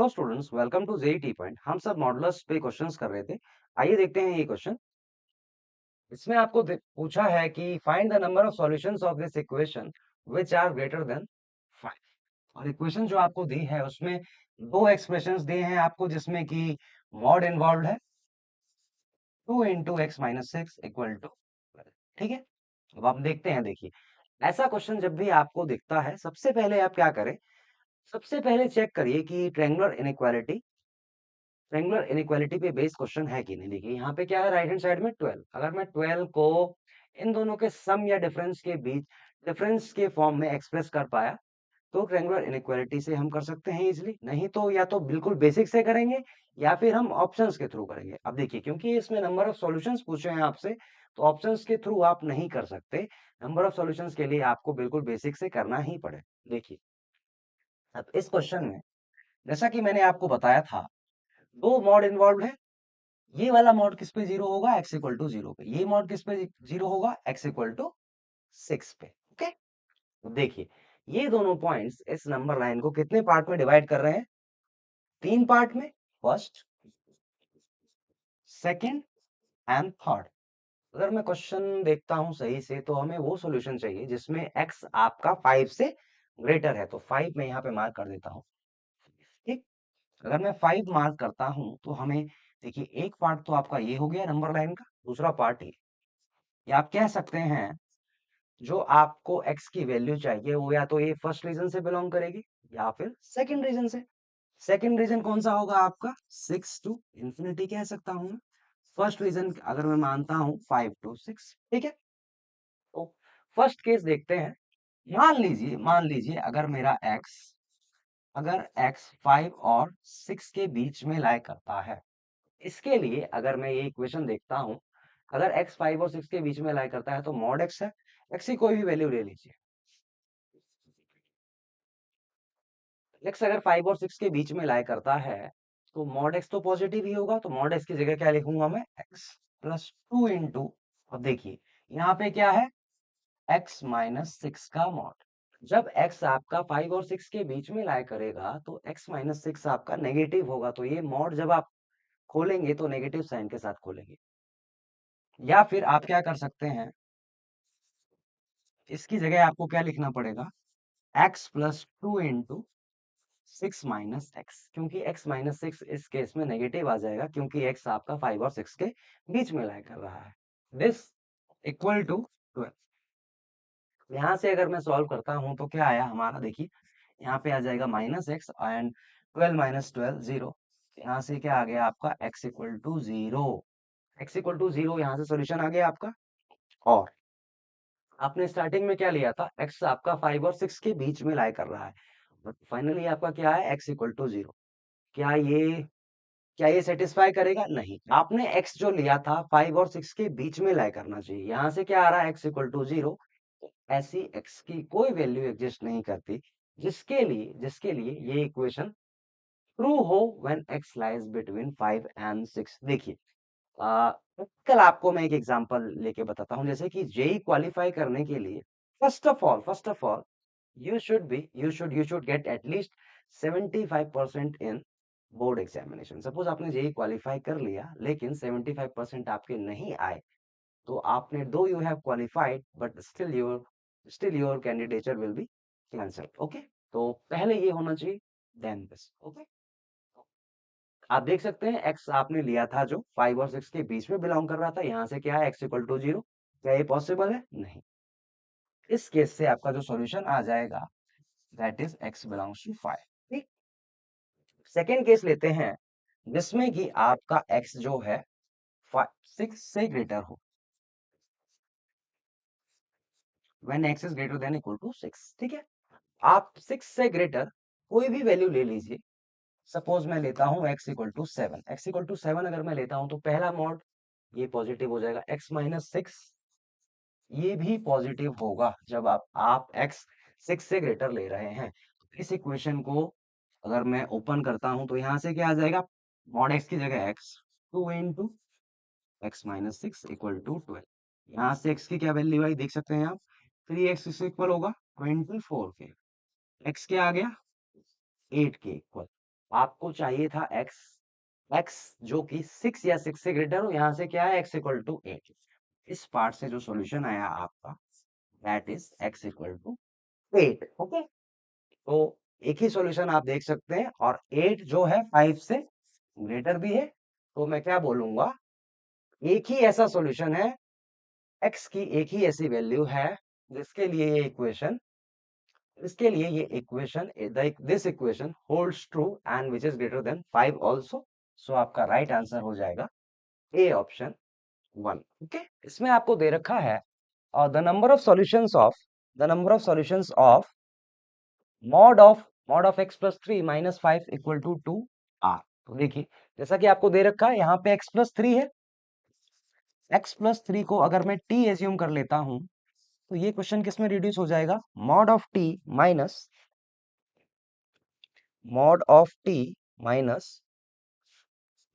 Hello students, welcome to JEE T point. हम सब modulus पे क्वेश्चंस कर रहे थे। आइए देखते हैं ये क्वेश्चन। इसमें आपको पूछा है कि find the number of solutions of this equation which are greater than 5। और इक्वेशन जो आपको दी है उसमें दो एक्सप्रेशंस दिए हैं आपको, जिसमें कि मॉड इन्वॉल्व है 2 into x minus six equal to. ठीक है, अब आप देखते हैं। देखिए, ऐसा क्वेश्चन जब भी आपको दिखता है, सबसे पहले आप क्या करें, सबसे पहले चेक करिए कि ट्रायंगुलर इनइक्वालिटी पे बेस्ड क्वेश्चन है कि नहीं। देखिए यहाँ पे क्या है, राइट हैंड साइड में 12। अगर मैं 12 को इन दोनों के सम या डिफरेंस के बीच डिफरेंस के फॉर्म में एक्सप्रेस कर पाया तो ट्रायंगुलर इनइक्वालिटी से हम कर सकते हैं इजीली। नहीं तो या तो बिल्कुल बेसिक से करेंगे या फिर हम ऑप्शंस के थ्रू करेंगे। अब देखिए, क्योंकि इसमें नंबर ऑफ सॉल्यूशंस पूछे हैं आपसे, तो ऑप्शंस के थ्रू आप नहीं कर सकते। नंबर ऑफ सॉल्यूशंस के लिए आपको बिल्कुल बेसिक से करना ही पड़े। देखिए, अब इस क्वेश्चन में जैसा कि मैंने आपको बताया था, दो मॉड इन्वॉल्व है। ये वाला मॉड किस पे जीरो होगा, एक्स इक्वल टू जीरो पे। ये मॉड किस पे जीरो होगा, एक्स इक्वल टू सिक्स पे। ओके, तो देखिए, ये दोनों पॉइंट्स इस नंबर लाइन को कितने पार्ट में डिवाइड कर रहे हैं, तीन पार्ट में। First, second and third. अगर मैं क्वेश्चन देखता हूं सही से, तो हमें वो सॉल्यूशन चाहिए जिसमें एक्स आपका 5 से ग्रेटर है। तो 5 मैं यहाँ पे मार्क कर देता हूँ। ठीक, अगर मैं 5 मार्क करता हूं तो हमें देखिए, एक पार्ट तो आपका ये हो गया नंबर लाइन का, दूसरा पार्ट ये। या आप कह सकते हैं, जो आपको x की वैल्यू चाहिए वो या तो ये फर्स्ट रीजन से बिलोंग करेगी या फिर सेकंड रीजन से। सेकंड रीजन कौन सा होगा आपका, 6 टू इंफिनिटी कह सकता हूं मैं। फर्स्ट रीजन अगर मैं मानता हूं 5 टू 6। ठीक है, तो फर्स्ट केस देखते हैं। मान लीजिए अगर x 5 और 6 के बीच में लाई करता है। इसके लिए अगर मैं ये इक्वेशन देखता हूं, अगर x 5 और 6 के बीच में लाई करता है तो मॉड x है। x की कोई भी वैल्यू ले लीजिए। x अगर 5 और 6 के बीच में लाई करता है तो मॉड x तो पॉजिटिव ही होगा। तो मॉड x की जगह क्या लिखूंगा मैं, x प्लस टू इंटू। अब देखिए, यहाँ पे क्या है, x माइनस सिक्स का मॉड। जब x आपका 5 और 6 के बीच में लाई करेगा तो x माइनस सिक्स आपका नेगेटिव होगा। तो ये मॉड जब आप खोलेंगे तो नेगेटिव साइन के साथ खोलेंगे। या फिर आप क्या कर सकते हैं, इसकी जगह आपको क्या लिखना पड़ेगा, x plus two into six minus x. क्योंकि x माइनस सिक्स इस केस में नेगेटिव आ जाएगा, क्योंकि x आपका 5 और 6 के बीच में लाई कर रहा है। This equal to 12। यहां से अगर मैं सॉल्व करता हूं तो क्या आया हमारा, देखिए यहाँ पे आ जाएगा minus x and 12 minus 12 zero. यहाँ से क्या आ गया आपका, x equal to zero. X equal to zero, यहाँ से सोल्यूशन आ गया आपका। और आपने स्टार्टिंग में क्या लिया था, x आपका 5 और 6 के बीच में लाई कर रहा है। बट फाइनली आपका क्या है, x इक्वल टू जीरो। क्या ये सेटिस्फाई करेगा, नहीं। आपने x जो लिया था 5 और 6 के बीच में लाई करना चाहिए। यहां से क्या आ रहा है, x इक्वल टू जीरो। ऐसी x की कोई वैल्यू एग्जिस्ट नहीं करती जिसके लिए ये इक्वेशन ट्रू हो when x lies between 5 and 6। देखिए, कल आपको मैं एक एग्जांपल लेके बताता हूं। जैसे कि जेई क्वालिफाई करने के लिए first of all you should get at least 75% in board examination. Suppose आपने जेई क्वालिफाई कर लिया लेकिन 75% आपके नहीं आए, तो आपने दो you have qualified but still your candidature will be cancelled. Okay, तो पहले ये होना चाहिए, देन दिस। ओके, आप देख सकते हैं एक्स आपने लिया था जो 5 और 6 के बीच में बिलोंग कर रहा था। यहां से क्या है, एक्स इक्वल टू जीरो। क्या ये पॉसिबल है, नहीं। इस केस से आपका जो सॉल्यूशन आ जाएगा, that is x belongs to 5। ठीक, सेकेंड केस लेते हैं जिसमें कि आपका x जो है 6 से ग्रेटर हो, when x is greater than equal to 6। ठीक है, आप 6 से ग्रेटर कोई भी वैल्यू ले लीजिए। सपोज मैं लेता हूं x equal to 7। x equal to 7 अगर मैं लेता हूं तो पहला मॉड ये पॉजिटिव हो जाएगा, x माइनस सिक्स ये भी पॉजिटिव होगा जब आप x 6 से ग्रेटर ले रहे हैं। तो इस इक्वेशन को अगर मैं ओपन करता हूं तो यहां से क्या आ जाएगा, मॉड x की जगह x, two into x minus six equal to 12। यहाँ से x की क्या वैल्यू आई देख सकते हैं आप, 3x इस इक्वल होगा 24 के। x क्या आ गया, 8 के इक्वल। आपको चाहिए था एक्स, एक्स जो कि 6 या 6 से ग्रेटर हो, यहाँ से क्या है एक्स इक्वल टू 8। इस पार्ट से जो सॉल्यूशन आया आपका that is x equal to 8। Okay, तो एक ही सॉल्यूशन आप देख सकते हैं, और 8 जो है 5 से ग्रेटर भी है। तो मैं क्या बोलूंगा, एक ही ऐसा सॉल्यूशन है, एक्स की एक ही ऐसी वैल्यू है जिसके लिए ये इक्वेशन, इसके लिए ये equation, this equation holds true and which is greater than 5 also. So आपका राइट आंसर हो जाएगा ए ऑप्शन 1। ओके, इसमें आपको दे रखा है the number of solutions of, the number of solutions of mod of x plus 3 minus 5 equal to 2 are. तो देखिए, जैसा कि आपको दे रखा है यहाँ पे x प्लस 3 है, x प्लस 3 को अगर मैं t एज्यूम कर लेता हूं, तो ये क्वेश्चन किस में रिड्यूस हो जाएगा, mod of t minus, mod of t minus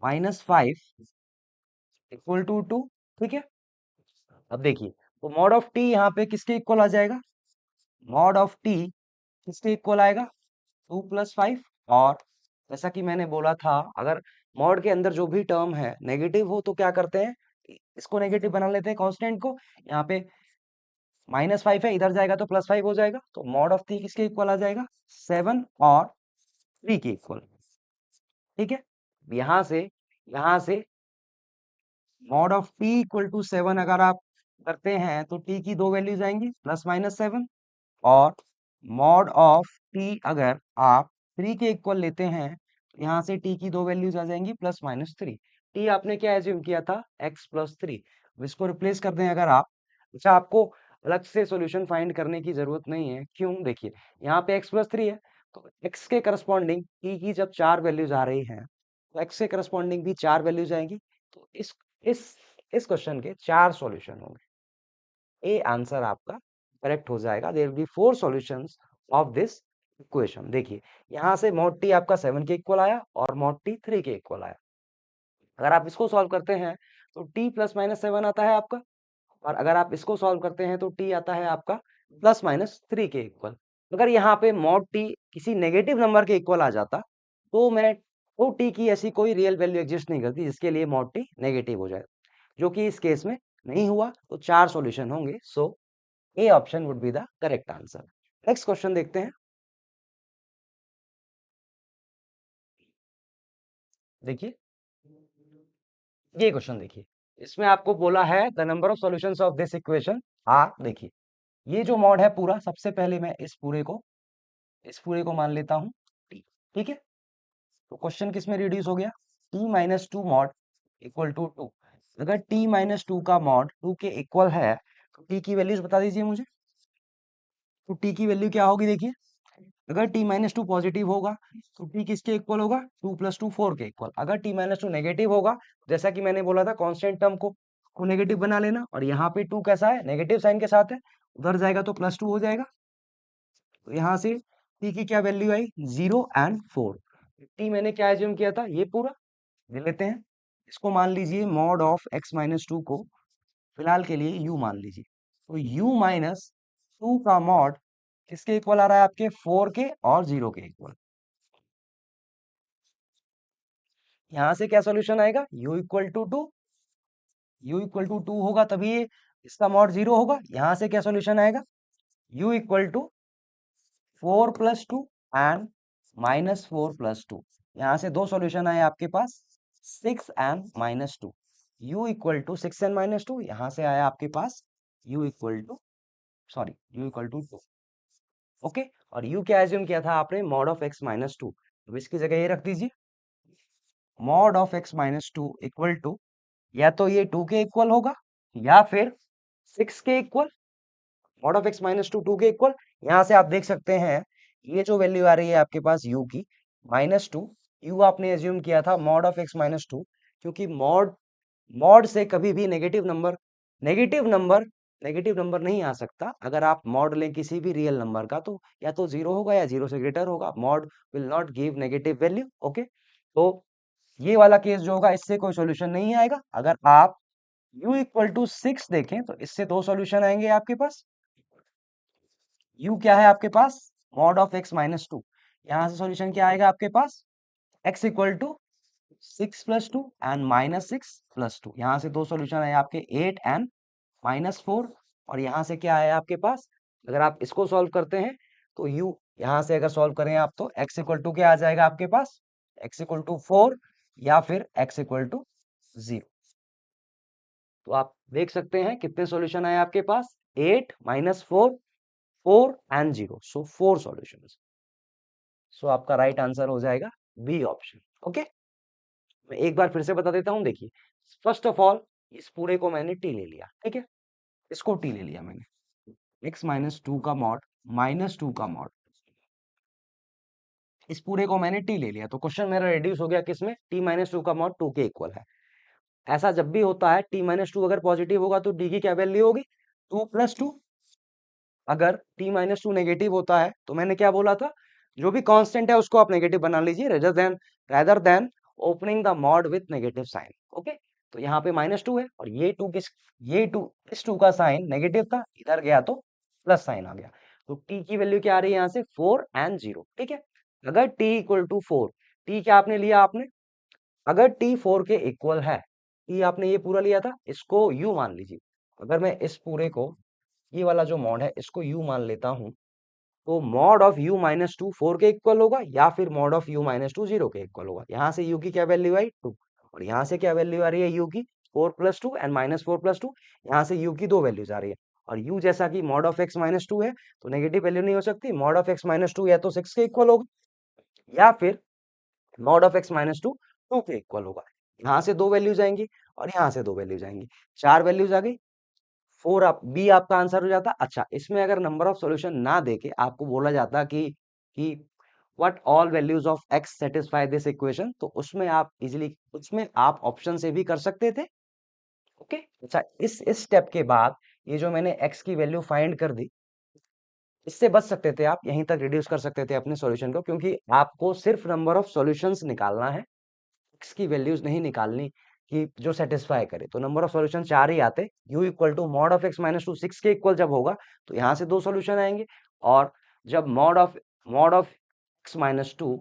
minus 5 equal to 2। ठीक है, अब देखिए, तो मॉड ऑफ t यहाँ पे किसके इक्वल आ जाएगा, मॉड ऑफ t किसके इक्वल आएगा, 2 + 5। और जैसा कि मैंने बोला था, अगर मॉड के अंदर जो भी टर्म है नेगेटिव हो तो क्या करते हैं, इसको नेगेटिव बना लेते हैं कांस्टेंट को। यहाँ पे -5 है, इधर जाएगा तो +5 हो जाएगा, तो मॉड ऑफ t किसके इक्वल आ जाएगा, 7 और 3 के इक्वल। ठीक है, यहाँ से mod of t equal to 7 अगर आप करते हैं तो t की दो वैल्यूज आएंगी +-7, और मॉड ऑफ t अगर आप 3 के इक्वल लेते हैं तो यहाँ से t की दो वैल्यूज आ जाएंगी +-3। t आपने क्या एज्यूम किया था, x प्लस 3, इसको रिप्लेस कर दें अगर आप। अच्छा, आपको अलग से सॉल्यूशन फाइंड करने की जरूरत नहीं है, क्यों, देखिए यहाँ पे x प्लस 3 है, तो x के करस्पॉन्डिंग t की जब 4 वैल्यूज आ रही हैं तो x के करस्पॉन्डिंग भी 4 वैल्यूज आएंगी। तो इस इस क्वेश्चन के 4 सॉल्यूशन होंगे, ए आंसर आपका करेक्ट हो जाएगा। There will be 4 solutions of this equation. देखिए, यहाँ से मॉड टी आपका 7 के इक्वल आया और मॉड टी 3 के इक्वल आया। अगर आप इसको सॉल्व करते हैं तो t +-7 आता है आपका, और अगर आप इसको सॉल्व करते हैं तो t आता है आपका +-3 के इक्वल। अगर यहाँ पे मॉड t किसी नेगेटिव नंबर के इक्वल आ जाता तो मैं, तो t की ऐसी कोई रियल वैल्यू एग्जिस्ट नहीं करती जिसके लिए मॉड t नेगेटिव हो जाए, जो कि इस केस में नहीं हुआ। तो 4 सॉल्यूशन होंगे, so A option would be the correct answer. Next question देखते हैं। देखिए, ये क्वेश्चन देखिए, इसमें आपको बोला है the number of solutions of this equation are. देखिए, ये जो मॉड है पूरा, सबसे पहले मैं इस पूरे को मान लेता हूं t। ठीक है, तो क्वेश्चन किस में रिड्यूस हो गया, t-2 मॉड इक्वल टू 2। अगर t-2 का मॉड 2 के इक्वल है तो t की वैल्यूज बता दीजिए मुझे। तो t की वैल्यू क्या होगी, देखिए, अगर t-2 पॉजिटिव होगा तो t किसके इक्वल होगा, 2 + 2 4 के इक्वल। अगर t-2 नेगेटिव होगा, जैसा कि मैंने बोला था, कांस्टेंट टर्म को नेगेटिव बना लेना, और यहाँ पे 2 कैसा है, नेगेटिव साइन के साथ है, उधर जाएगा तो +2 हो जाएगा। तो यहाँ से t की क्या वैल्यू आई, 0 और 4। t मैंने क्या एज्यूम किया था, ये पूरा ले लेते हैं। इसको मान लीजिए मॉड ऑफ x-2 को फिलहाल के लिए u मान लीजिए। तो u-2 का मॉड किसके इक्वल आ रहा है, आपके 4 के और 0 के इक्वल। यहाँ से क्या सॉल्यूशन आएगा, u equal to 2, u equal to 2 होगा तभी ये इसका मॉड 0 होगा। यहाँ से क्या सॉल्यूशन आएगा, u इक्वल टू 4 + 2 एंड -4 + 2। यहाँ से दो सॉल्यूशन आए आपके पास, 6 and -2। u equal to 6 and -2, यहाँ से आया आपके पास u equal to, sorry, u equal to 2। Okay, और u क्या एज्यूम किया था आपने, मॉड ऑफ x-2। तो इसकी जगह ये रख दीजिए, mod of x-2 equal to, या तो ये 2 के इक्वल होगा या फिर 6 के इक्वल। मॉड ऑफ x-2 2 के इक्वल। यहाँ से आप देख सकते हैं, ये जो वैल्यू आ रही है आपके पास u की -2, u आपने एज्यूम किया था मॉड ऑफ x-2, क्योंकि मॉड मॉड से कभी भी नेगेटिव नंबर नेगेटिव नंबर नहीं आ सकता। अगर आप मॉड लें किसी भी रियल नंबर का, तो या तो 0 होगा या 0 से ग्रेटर होगा, mod will not give negative value. Okay, तो ये वाला केस जो होगा, इससे कोई सॉल्यूशन नहीं आएगा। अगर आप u इक्वल टू 6 देखें तो इससे दो सॉल्यूशन आएंगे आपके पास। u क्या है आपके पास, मॉड ऑफ x-2, यहाँ से सॉल्यूशन क्या आएगा आपके पास, x इक्वल टू 6 + 2 एंड -6 + 2, यहाँ से दो सोल्यूशन है आपके 8 एंड -4, और यहाँ से क्या है आपके पास, अगर आप इसको सॉल्व करते हैं तो u, यहाँ से अगर सॉल्व करें आप तो x इक्वल टू क्या आ जाएगा आपके पास, x इक्वल टू 4 या फिर x इक्वल टू 0। तो आप देख सकते हैं कितने सॉल्यूशन आए आपके पास, 8 -4, 4 एंड 0, सो 4 सॉल्यूशंस। सो आपका राइट आंसर हो जाएगा बी ऑप्शन। ओके, मैं एक बार फिर से बता देता हूं, देखिए फर्स्ट ऑफ ऑल इस पूरे को मैंने टी ले लिया, ठीक है, इसको टी ले लिया मैंने, x-2 का मॉड -2 का मॉड, इस पूरे को मैंने टी ले लिया, तो क्वेश्चन मेरा रिड्यूस हो गया किसमें, t-2 का मॉड 2 के इक्वल है। ऐसा जब भी होता है t-2 अगर पॉजिटिव होगा तो d की क्या वैल्यू होगी, 2 + 2। अगर t-2 नेगेटिव होता है तो मैंने क्या बोला था, जो भी कांस्टेंट है उसको आप नेगेटिव बना लीजिए, rather than opening the mod with negative sign. Okay, तो यहाँ पे -2 है और ये टू इस 2 का साइन नेगेटिव था, इधर गया तो प्लस साइन आ गया, तो t की वैल्यू क्या आ रही है यहाँ से 4 एंड 0। ठीक है, अगर t इक्वल टू 4, t क्या आपने लिया, आपने अगर t 4 के इक्वल है, t आपने ये पूरा लिया था, इसको u मान लीजिए, अगर मैं इस पूरे को, ये वाला जो मॉड है इसको u मान लेता हूं, तो मॉड ऑफ u-2 4 के इक्वल होगा या फिर मॉड ऑफ u-2 0 के इक्वल होगा। यहाँ से u की क्या वैल्यू आई, 2, और यहाँ से क्या वैल्यू आ रही है u की, 4 + 2 एंड -4 + 2, यहाँ से u की दो वैल्यूज आ रही है, और u जैसा कि मॉड ऑफ x-2 है तो नेगेटिव वैल्यू नहीं हो सकती, मॉड ऑफ x-2 या तो 6 के इक्वल होगा या फिर मॉड ऑफ x-2 2 के इक्वल होगा। यहाँ से दो वैल्यूज आएंगी और यहाँ से दो वैल्यूज आएंगी, चार वैल्यूज आ गई, 4 आप बी आपका आंसर हो जाता। अच्छा, इसमें अगर नंबर ऑफ सॉल्यूशन ना देके आपको बोला जाता कि what all values of x satisfy this equation, तो उसमें आप इजीली, उसमें आप ऑप्शन से भी कर सकते थे। ओके, अच्छा, इस स्टेप के बाद ये जो मैंने x की वैल्यू फाइंड कर दी, इससे बच सकते थे आप, यहीं तक रिड्यूस कर सकते थे अपने सॉल्यूशन को, क्योंकि आपको सिर्फ नंबर ऑफ सॉल्यूशंस निकालना है, x की वैल्यूज नहीं निकालनी कि जो सेटिस्फाई करे। तो नंबर ऑफ सॉल्यूशन चार ही आते, u equal to mod of x-2 6 के इक्वल जब होगा तो यहाँ से दो सॉल्यूशन आएंगे, और जब मॉड ऑफ x-2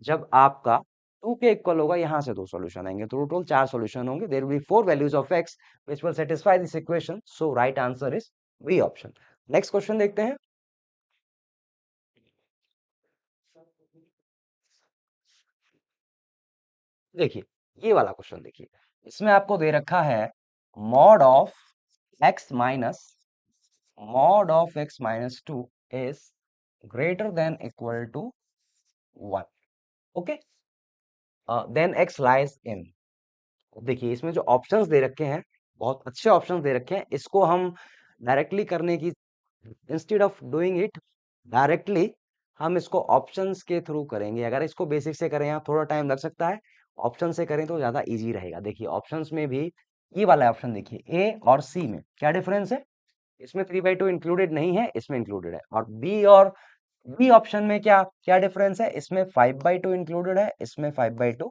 जब आपका 2 के इक्वल होगा, यहाँ से दो सॉल्यूशन आएंगे, तो टोटल चार सॉल्यूशन होंगे। There will be four values of x which will satisfy this equation, so right answer is B option. Next question देखते हैं। देखिए, ये वाला क्वेश्चन देखिए, इसमें आपको दे रखा है mod of x minus mod of x minus 2 is greater than equal to 1, okay, then x lies in। देखिए, इसमें जो ऑप्शंस दे रखे हैं, बहुत अच्छे ऑप्शंस दे रखे हैं, इसको हम डायरेक्टली करने की, instead of doing it directly, हम इसको ऑप्शंस के थ्रू करेंगे। अगर इसको बेसिक से करें यहाँ थोड़ा टाइम लग सकता है, ऑप्शन से करें तो ज्यादा इजी रहेगा। देखिए ऑप्शंस में भी ये वाला ऑप्शन देखिए, ए और सी में क्या डिफरेंस है, इसमें 3/2 इंक्लूडेड नहीं है, इसमें इंक्लूडेड है, और बी ऑप्शन में क्या क्या डिफरेंस है, इसमें 5/2 इंक्लूडेड है, इसमें 5/2,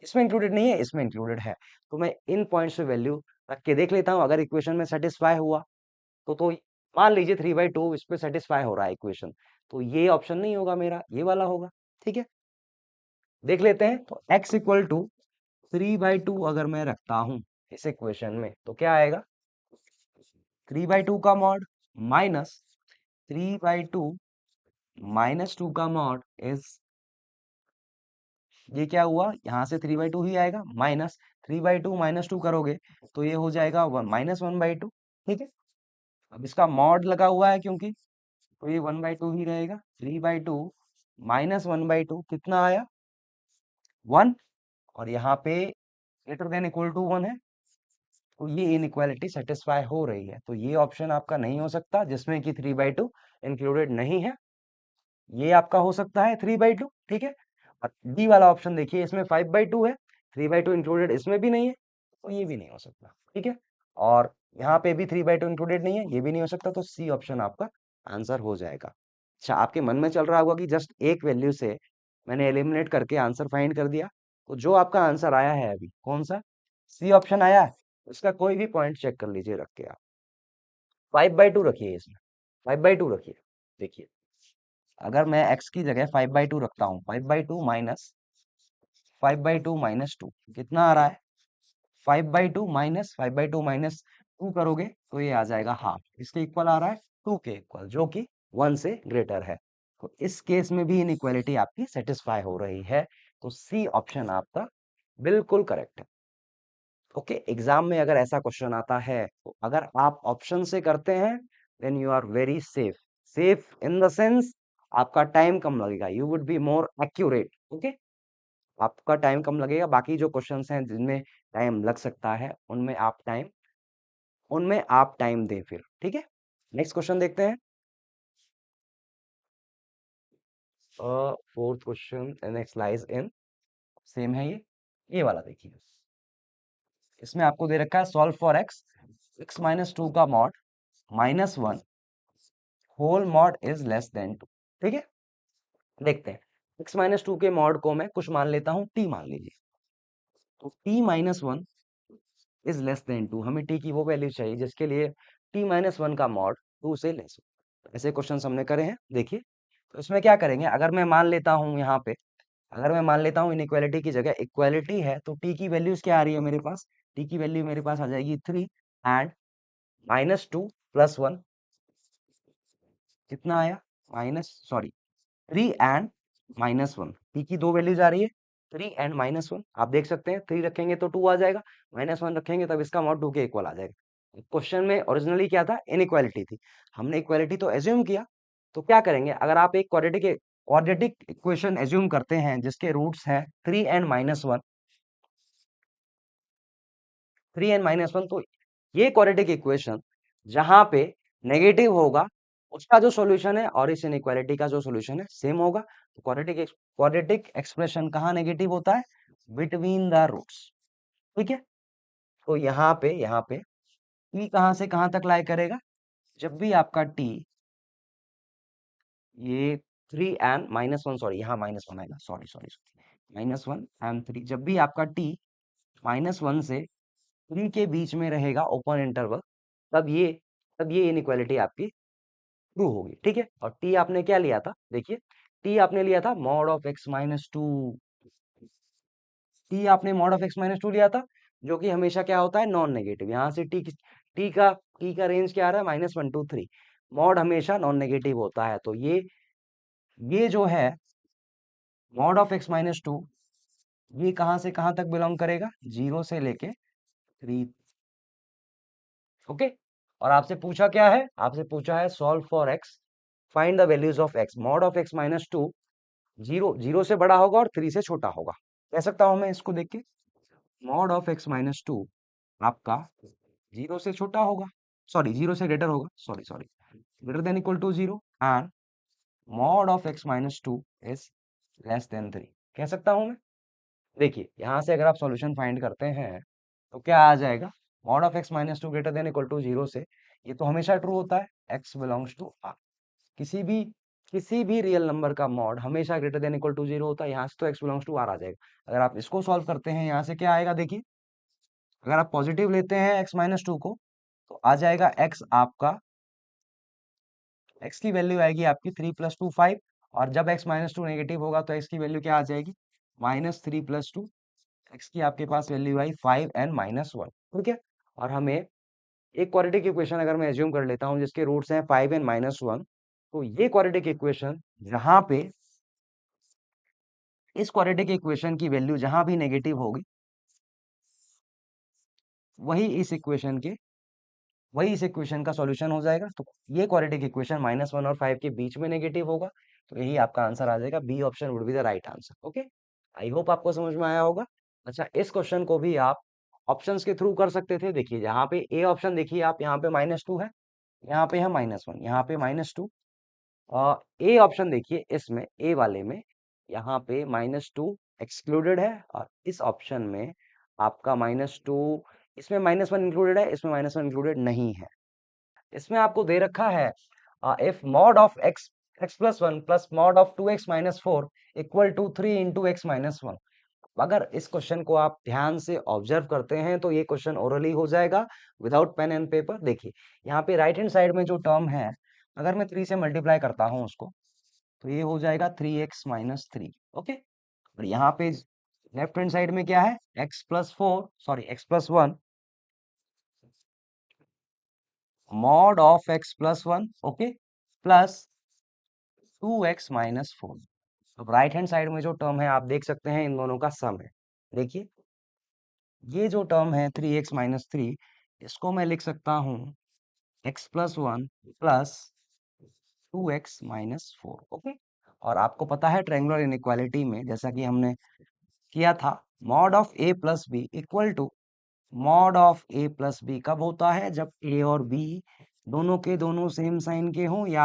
इसमें इंक्लूडेड नहीं है, इसमें इंक्लूडेड है। तो मैं इन पॉइंट्स पे वैल्यू रख के देख लेता हूं, अगर इक्वेशन में सेटिस्फाई हुआ तो मान लीजिए 3/2 इस पे सेटिस्फाई हो रहा है इक्वेशन, तो ये ऑप्शन नहीं होगा मेरा, ये वाला होगा। ठीक है, देख लेते हैं, तो x इक्वल टू 3/2 अगर मैं रखता हूं इस इक्वेशन में, तो क्या आएगा, 3/2 का मॉड माइनस 3/2 -2 का मॉड इज, ये क्या हुआ, यहाँ से 3/2 ही आएगा, माइनस 3/2 -2 करोगे तो ये हो जाएगा -1/2। ठीक है, अब इसका मॉड लगा हुआ है क्योंकि, तो ये 1/2 ही रहेगा, 3/2 -1/2 कितना आया, 1, और यहाँ पे ग्रेटर देन इक्वल टू 1 है, तो ये इनइक्वालिटी सेटिस्फाई हो रही है, तो ये ऑप्शन आपका नहीं हो सकता जिसमें कि 3/2 इंक्लूडेड नहीं है, ये आपका हो सकता है 3/2। ठीक है, और डी वाला ऑप्शन देखिए, इसमें 5/2 है, 3/2 इंक्लूडेड इसमें भी नहीं है, तो ये भी नहीं हो सकता। ठीक है, और यहाँ पे भी 3/2 इंक्लूडेड नहीं है, ये भी नहीं हो सकता, तो सी ऑप्शन आपका आंसर हो जाएगा। अच्छा, आपके मन में चल रहा होगा कि जस्ट एक वैल्यू से मैंने एलिमिनेट करके आंसर फाइंड कर दिया, तो जो आपका आंसर आया है अभी कौन सा, सी ऑप्शन आया है, इसका कोई भी पॉइंट चेक कर लीजिए रख के आप, 5/2 रखिए, इसमें 5/2 रखिए। देखिए, अगर मैं x की जगह 5/2 रखता हूँ, 5/2 माइनस 5/2 - 2 कितना आ रहा है? 5/2 करोगे तो ये आ जाएगा हाफ। इसके इक्वल आ रहा है 2 के इक्वल, जो कि 1 से ग्रेटर है। तो इस केस में भी इनइक्वालिटी आपकी सेटिस्फाई हो रही है। तो सी ऑप्शन आपका बिल्कुल करेक्ट है। ओके, एग्जाम में अगर ऐसा क्वेश्चन आता है तो अगर आप ऑप्शन से करते हैं then you are very safe. Safe in the sense आपका टाइम कम लगेगा, you would be more accurate. Okay, आपका टाइम कम लगेगा। बाकी जो क्वेश्चंस हैं जिनमें टाइम लग सकता है उनमें आप टाइम दें फिर। ठीक है, नेक्स्ट क्वेश्चन देखते हैं। Fourth question next lies in, same है ये वाला देखिए। इसमें आपको दे रखा है सॉल्व फॉर एक्स, x - 2 का mod -1 whole mod is less than 2। ठीक है, देखते हैं। x - 2 के मॉड को मैं कुछ मान लेता हूं, t मान लीजिए। तो t - 1 इज लेस देन 2, हमें t की वो वैल्यू चाहिए जिसके लिए t - 1 का मॉड 2 से लेस हो। ऐसे क्वेश्चन हमने करे हैं, देखिए। तो इसमें क्या करेंगे, अगर मैं मान लेता हूं यहाँ पे, अगर मैं मान लेता हूं इनइक्वालिटी की जगह इक्वालिटी है, तो t की वैल्यूज क्या आ रही है मेरे पास? t की वैल्यू मेरे पास आ जाएगी 3 एंड -2 + 1 कितना आया? Three and -1। टी की दो वैल्यूज आ रही है, 3 एंड -1। आप देख सकते हैं 3 रखेंगे तो 2 आ जाएगा, -1 रखेंगे तब इसका मॉड 2 के इक्वल आ जाएगा। क्वेश्चन में ओरिजिनली क्या था? इनइक्वालिटी थी। हमने इक्वालिटी तो एज्यूम किया। तो क्या करेंगे, अगर आप एक क्वाड्रेटिक इक्वेशन एज्यूम करते हैं जिसके रूट्स हैं 3 एंड -1, 3 एंड -1, तो ये क्वाड्रेटिक इक्वेशन जहां पे नेगेटिव होगा उसका जो सॉल्यूशन है और इस इनइक्वालिटी का जो सॉल्यूशन है सेम होगा। तो क्वाड्रेटिक एक्सप्रेशन कहाँ नेगेटिव होता है? Between the roots. ठीक है, तो यहाँ पे t कहाँ से कहाँ तक लाई करेगा? जब भी आपका t ये 3 एंड -1, सॉरी यहाँ -1 आएगा, सॉरी सॉरी -1 एंड 3, जब भी आपका t -1 से 3 के बीच में रहेगा ओपन इंटरवल, तब ये तब ये इनइक्वालिटी आपकी ट्रू होगी। ठीक है, और t आपने क्या लिया था? देखिए, t आपने लिया था मॉड ऑफ x - 2। t आपने मॉड ऑफ x - 2 लिया था, जो कि हमेशा क्या होता है? Non negative. यहाँ से t का रेंज क्या आ रहा है? -1 to 3। मॉड हमेशा नॉन नेगेटिव होता है। तो ये जो है मॉड ऑफ x - 2, ये कहाँ से कहाँ तक बिलोंग करेगा? 0 से लेके 3। ओके, और आपसे पूछा क्या है? आपसे पूछा है solve for x, find the values of x। Mod of x - 2 0 से बड़ा होगा और 3 से छोटा होगा। कह सकता हूं मैं इसको देख के, मॉड ऑफ x - 2 आपका 0 से छोटा होगा, सॉरी 0 से ग्रेटर होगा, sorry sorry, greater than equal to 0 and mod of x - 2 is less than 3। कह सकता हूं मैं। देखिए, यहां से अगर आप सॉल्यूशन फाइंड करते हैं तो क्या आ जाएगा? Mod of x - 2 greater than equal to 0 से, ये तो हमेशा ट्रू होता है, x बिलोंग्स टू r। किसी भी किसी भी रियल नंबर का मॉड हमेशा ग्रेटर देन इक्वल टू 0 होता है। यहाँ से तो x बिलोंग्स टू r आ जाएगा। अगर आप इसको सॉल्व करते हैं, यहाँ से क्या आएगा? देखिए, अगर आप पॉजिटिव लेते हैं x - 2 को, तो आ जाएगा x आपका, x की वैल्यू आएगी आपकी 3 + 2 5। और जब x - 2 नेगेटिव होगा तो x की वैल्यू क्या आ जाएगी? -3 + 2। x की आपके पास वैल्यू आई 5 एंड -1। ठीक है, और हमें एक क्वाड्रेटिक इक्वेशन अगर मैं एज्यूम कर लेता हूं जिसके रूट्स हैं 5 एंड -1, तो ये क्वाड्रेटिक इक्वेशन जहां पे इस क्वाड्रेटिक इक्वेशन की वैल्यू जहां भी नेगेटिव होगी, वही इस इक्वेशन के वही इस इक्वेशन का सॉल्यूशन हो जाएगा। तो ये क्वाड्रेटिक इक्वेशन -1 और 5 के बीच में नेगेटिव होगा। तो यही आपका आंसर आ जाएगा, B option would be the right answer. Okay, I hope आपको समझ में आया होगा। अच्छा, इस क्वेश्चन को भी आप ऑप्शंस के थ्रू कर सकते थे। देखिए, यहाँ पे ए ऑप्शन देखिए आप, यहाँ पे -2 है, यहाँ पे है -1, यहाँ पे -2। ए ऑप्शन देखिए, इसमें ए वाले में यहाँ पे -2 एक्सक्लूडेड है, और इस ऑप्शन में आपका -2, इसमें -1 इंक्लूडेड है, इसमें -1 इंक्लूडेड नहीं है। इसमें आपको दे रखा है if mod of x+1 plus mod of 2x - 4 equal to 3 into x - 1। अगर इस क्वेश्चन को आप ध्यान से ऑब्जर्व करते हैं तो ये क्वेश्चन ओरली हो जाएगा विदाउट पेन एंड पेपर। देखिए, यहाँ पे राइट हैंड साइड में जो टर्म है, अगर मैं 3 से मल्टीप्लाई करता हूँ उसको, तो ये हो जाएगा 3x - 3। ओके, और यहाँ पे लेफ्ट हैंड साइड में क्या है, x+1 mod of x+1, okay, plus 2x-4। अब राइट हैंड साइड में जो टर्म है आप देख सकते हैं इन दोनों का सम है। देखिए ये जो टर्म है 3x-3, इसको मैं लिख सकता हूँ x+1 प्लस 2x-4, ओके। और आपको पता है ट्रायंगुलर इनइक्वालिटी में जैसा कि हमने किया था, mod of a plus b equal to mod of a plus b कब होता है, जब a और b दोनों के दोनों सेम साइन के हों, या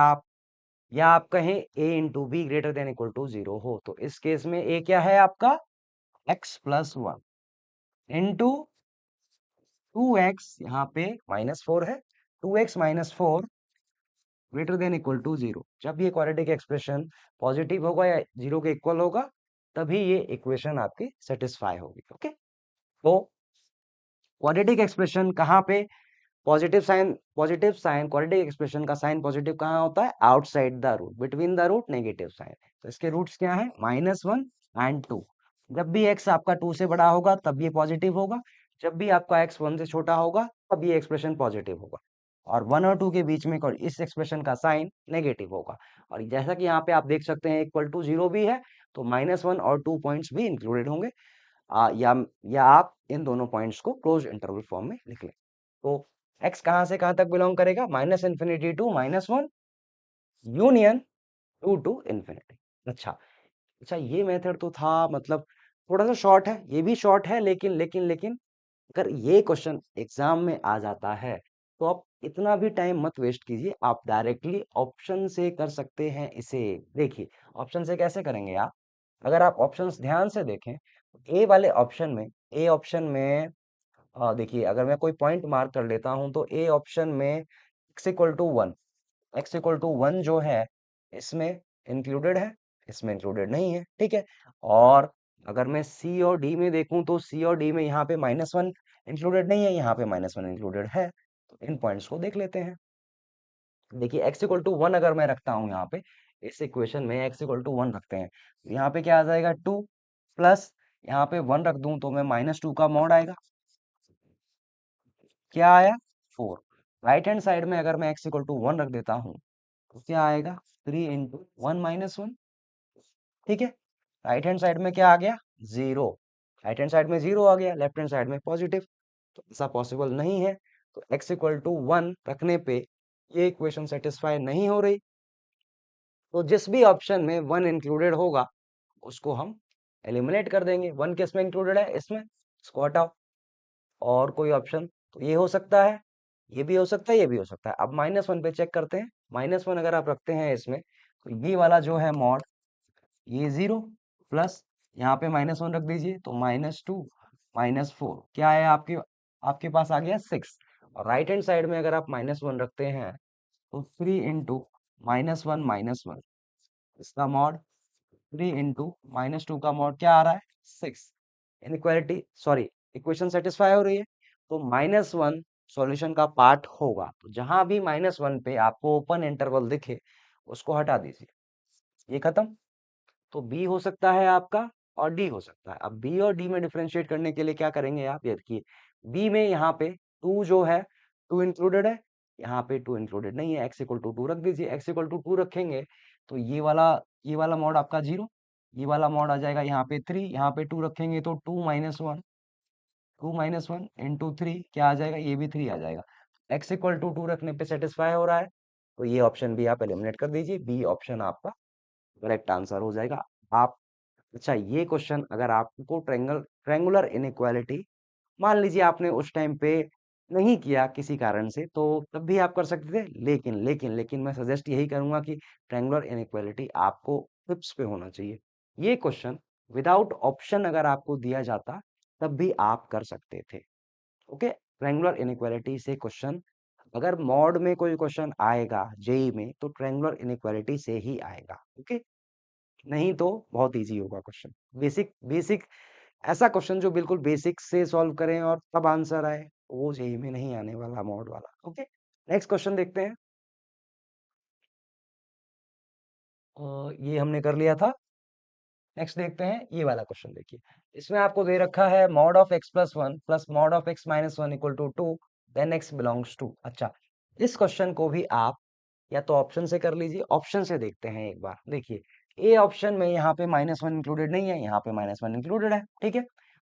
आप कहें a into B greater than equal to 0 हो। तो इस केस में a क्या है आपका x+1 इंटू 2x, यहाँ पे -4 है, 2x-4 greater than equal to 0। जब ये क्वाड्रेटिक एक्सप्रेशन पॉजिटिव होगा या 0 के इक्वल होगा, तभी ये इक्वेशन आपकी सेटिस्फाई होगी, ओके। तो क्वाड्रेटिक एक्सप्रेशन कहाँ पे पॉजिटिव साइन क्वाड्रेटिक एक्सप्रेशन का साइन पॉजिटिव कहाँ होता है, outside the root, between the root negative sign. तो इसके रूट्स क्या है, -1 एंड 2। जब भी x आपका 2 से बड़ा होगा तब ये पॉजिटिव होगा, जब भी आपका x 1 से छोटा होगा तब ये एक्सप्रेशन पॉजिटिव होगा, और 1 और 2 के बीच में इस एक्सप्रेशन का साइन नेगेटिव होगा। और जैसा कि यहाँ पे आप देख सकते हैं इक्वल टू 0 भी है, तो -1 और 2 पॉइंट्स भी इंक्लूडेड होंगे। या आप इन दोनों पॉइंट्स को क्लोज इंटरवल फॉर्म में लिख लें। तो x कहां से कहां तक बिलोंग करेगा, -∞ टू -1 यूनियन 2 टू इन्फिनिटी। अच्छा, अच्छा ये मेथड तो था, मतलब थोड़ा सा शॉर्ट है, ये भी शॉर्ट है, लेकिन अगर ये क्वेश्चन एग्जाम में आ जाता है तो आप इतना भी टाइम मत वेस्ट कीजिए, आप डायरेक्टली ऑप्शन से कर सकते हैं इसे। देखिए ऑप्शन से कैसे करेंगे आप, अगर आप ऑप्शंस ध्यान से देखें, ए वाले ऑप्शन में, ए ऑप्शन में देखिए अगर मैं कोई पॉइंट मार्क कर लेता हूं तो ए ऑप्शन में x=1, x=1 जो है इसमें इंक्लूडेड है, इसमें इंक्लूडेड नहीं है, ठीक है। और अगर मैं सी और डी में देखूं तो सी और डी में यहाँ पे -1 इंक्लूडेड नहीं है, यहाँ पे -1 इंक्लूडेड है। तो इन पॉइंट्स को देख लेते हैं। देखिए x=1 अगर मैं रखता हूँ यहाँ पे, इस इक्वेशन में x=1 रखते हैं, तो यहाँ पे क्या आ जाएगा 2 प्लस, यहाँ पे 1 रख दूं तो मैं -2 का मॉड आएगा, क्या आया 4। राइट हैंड साइड में अगर मैं x=1 रख देता हूँ तो क्या आएगा 3 इंटू 1 - 1, ठीक है। राइट हैंड साइड में क्या आ गया 0, राइट हैंड साइड में 0 आ गया, लेफ्ट हैंड साइड में पॉजिटिव, तो ऐसा पॉसिबल नहीं है। तो x=1 रखने पे ये इक्वेशन सेटिस्फाई नहीं हो रही, तो जिस भी ऑप्शन में 1 इंक्लूडेड होगा उसको हम एलिमिनेट कर देंगे। 1 किस में इंक्लूडेड है, इसमें, इसको हटाओ। और कोई ऑप्शन, तो ये हो सकता है, ये भी हो सकता है, ये भी हो सकता है। अब -1 पे चेक करते हैं, -1 अगर आप रखते हैं इसमें तो ये वाला जो है मॉड, ये 0 प्लस, यहाँ पे -1 रख दीजिए तो -2 -4 क्या है आपके आपके पास आ गया 6। और राइट हैंड साइड में अगर आप -1 रखते हैं तो 3 इंटू -1 इसका मॉड, 3 इंटू -2 का मॉड क्या आ रहा है 6। इनइक्वालिटी सॉरी इक्वेशन सेटिस्फाई हो रही है, तो -1 सॉल्यूशन का पार्ट होगा। तो जहां भी -1 पे आपको ओपन इंटरवल दिखे उसको हटा दीजिए, ये खत्म। तो बी हो सकता है आपका और डी हो सकता है। अब बी और डी में डिफरेंशिएट करने के लिए क्या करेंगे आप, ये देखिए बी में यहाँ पे 2 जो है 2 इंक्लूडेड है, यहाँ पे 2 इंक्लूडेड नहीं है, x=2 रख दीजिए। x=2 रखेंगे तो ये वाला मॉड आपका 0, ये वाला मॉड आ जाएगा यहाँ पे 3, यहाँ पे 2 रखेंगे तो 2 - 1 इंटू 3 क्या आ जाएगा, ये भी 3 आ जाएगा। x=2 रखने पे सेटिस्फाई हो रहा है, तो ये ऑप्शन भी आप एलिमिनेट कर दीजिए, बी ऑप्शन आपका करेक्ट आंसर हो जाएगा। आप अच्छा ये क्वेश्चन अगर आपको ट्रायंगुलर इनइक्वालिटी मान लीजिए आपने उस टाइम पे नहीं किया किसी कारण से, तो तब भी आप कर सकते थे, लेकिन मैं सजेस्ट यही करूंगा कि ट्रायंगुलर इनइक्वालिटी आपको टिप्स पे होना चाहिए। ये क्वेश्चन विदाउट ऑप्शन अगर आपको दिया जाता तब भी आप कर सकते थे, ओके। ट्रायंगुलर इनइक्वालिटी से क्वेश्चन, अगर मॉड में कोई क्वेश्चन आएगा जेई में तो ट्रायंगुलर इनइक्वालिटी से ही आएगा, ओके। नहीं तो बहुत इजी होगा क्वेश्चन, बेसिक बेसिक ऐसा क्वेश्चन जो बिल्कुल बेसिक से सॉल्व करें और तब आंसर आए, वो जेई में नहीं आने वाला मॉड वाला, ओके। नेक्स्ट क्वेश्चन देखते हैं। ये हमने कर लिया था नेक्स्ट देखते हैं ये वाला क्वेश्चन। देखिए इसमें आपको दे रखा है mod of x plus one plus mod of x minus one equal to two, then x belongs to. अच्छा, इस क्वेश्चन को भी आप या तो ऑप्शन से कर लीजिए, ऑप्शन से देखते हैं एक बार। देखिए ए ऑप्शन में यहाँ पे माइनस वन इंक्लूडेड नहीं है, यहाँ पे माइनस वन इंक्लूडेड है, ठीक है।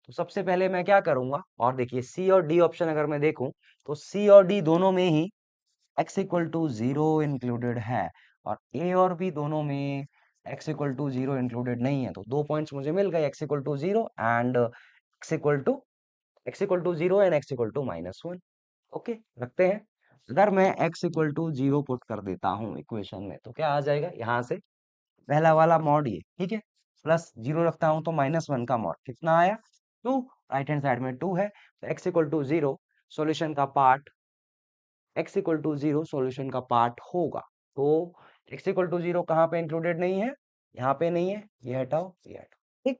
तो सबसे पहले मैं क्या करूंगा, और देखिए सी और डी ऑप्शन अगर मैं देखूं तो सी और डी दोनों में ही x equal to zero included है, और ए और बी दोनों में x equal to zero included नहीं है। तो दो पॉइंट्स मुझे मिल गए, x equal to zero and x equal to zero and x equal to minus one. Okay, रखते हैं। अगर मैं x equal to zero put कर देता हूँ इक्वेशन में तो क्या आ जाएगा, यहाँ से पहला वाला मॉड ये, ठीक है, प्लस जीरो रखता हूँ तो माइनस वन का मॉड कितना आया, टू। राइट हैंड साइड में टू है तो x equal to zero solution का part, x equal to zero solution का पार्ट होगा। तो x इक्वल टू जीरो कहाँ पे इंक्लूडेड नहीं है, यहाँ पे नहीं है, ये हटाओ ये हटाओ, ठीक।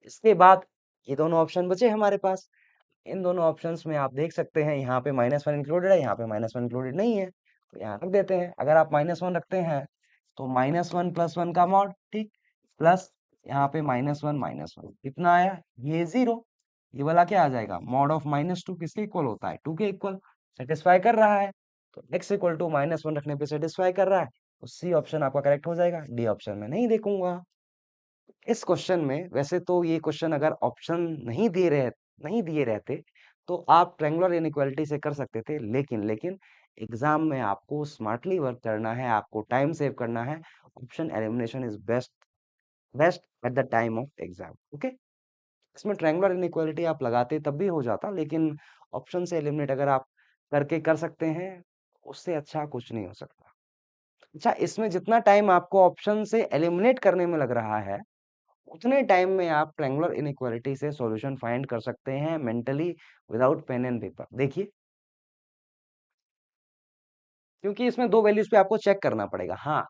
इसके बाद ये दोनों ऑप्शन बचे हमारे पास। इन दोनों ऑप्शंस में आप देख सकते हैं यहाँ पे माइनस वन इंक्लूडेड है, यहाँ पे माइनस वन इंक्लूडेड नहीं है, तो यहाँ रख देते हैं। अगर आप माइनस वन रखते हैं तो माइनस वन प्लस वन का मॉड, ठीक, प्लस यहाँ पे माइनस वन कितना आया, ये जीरो। ये वाला क्या आ जाएगा, मॉड ऑफ माइनस टू किसके इक्वल होता है, टू के इक्वल, सेटिस्फाई कर रहा है। तो x equal to minus one रखने पे सेटिस्फाई कर रहा है, तो सी ऑप्शन आपका करेक्ट हो जाएगा, डी ऑप्शन में नहीं देखूंगा। इस क्वेश्चन में वैसे तो ये क्वेश्चन अगर ऑप्शन नहीं दिए रहते तो आप ट्रायंगुलर इनइक्वालिटी से कर सकते थे, लेकिन एग्जाम में आपको स्मार्टली वर्क करना है, आपको टाइम सेव करना है। Option elimination is best best at the time of exam. Okay, इसमें ट्रायंगुलर इनइक्वालिटी आप लगाते तब भी हो जाता, लेकिन ऑप्शन से एलिमिनेट अगर आप करके कर सकते हैं, उससे अच्छा कुछ नहीं हो सकता। अच्छा, इसमें जितना टाइम आपको ऑप्शन से एलिमिनेट करने में लग रहा है, उतने टाइम में आप ट्रायंगुलर इनइक्वालिटी से सॉल्यूशन फाइंड कर सकते हैं mentally, without pen and paper. देखिए, क्योंकि इसमें दो वैल्यूज पे आपको चेक करना पड़ेगा। हाँ,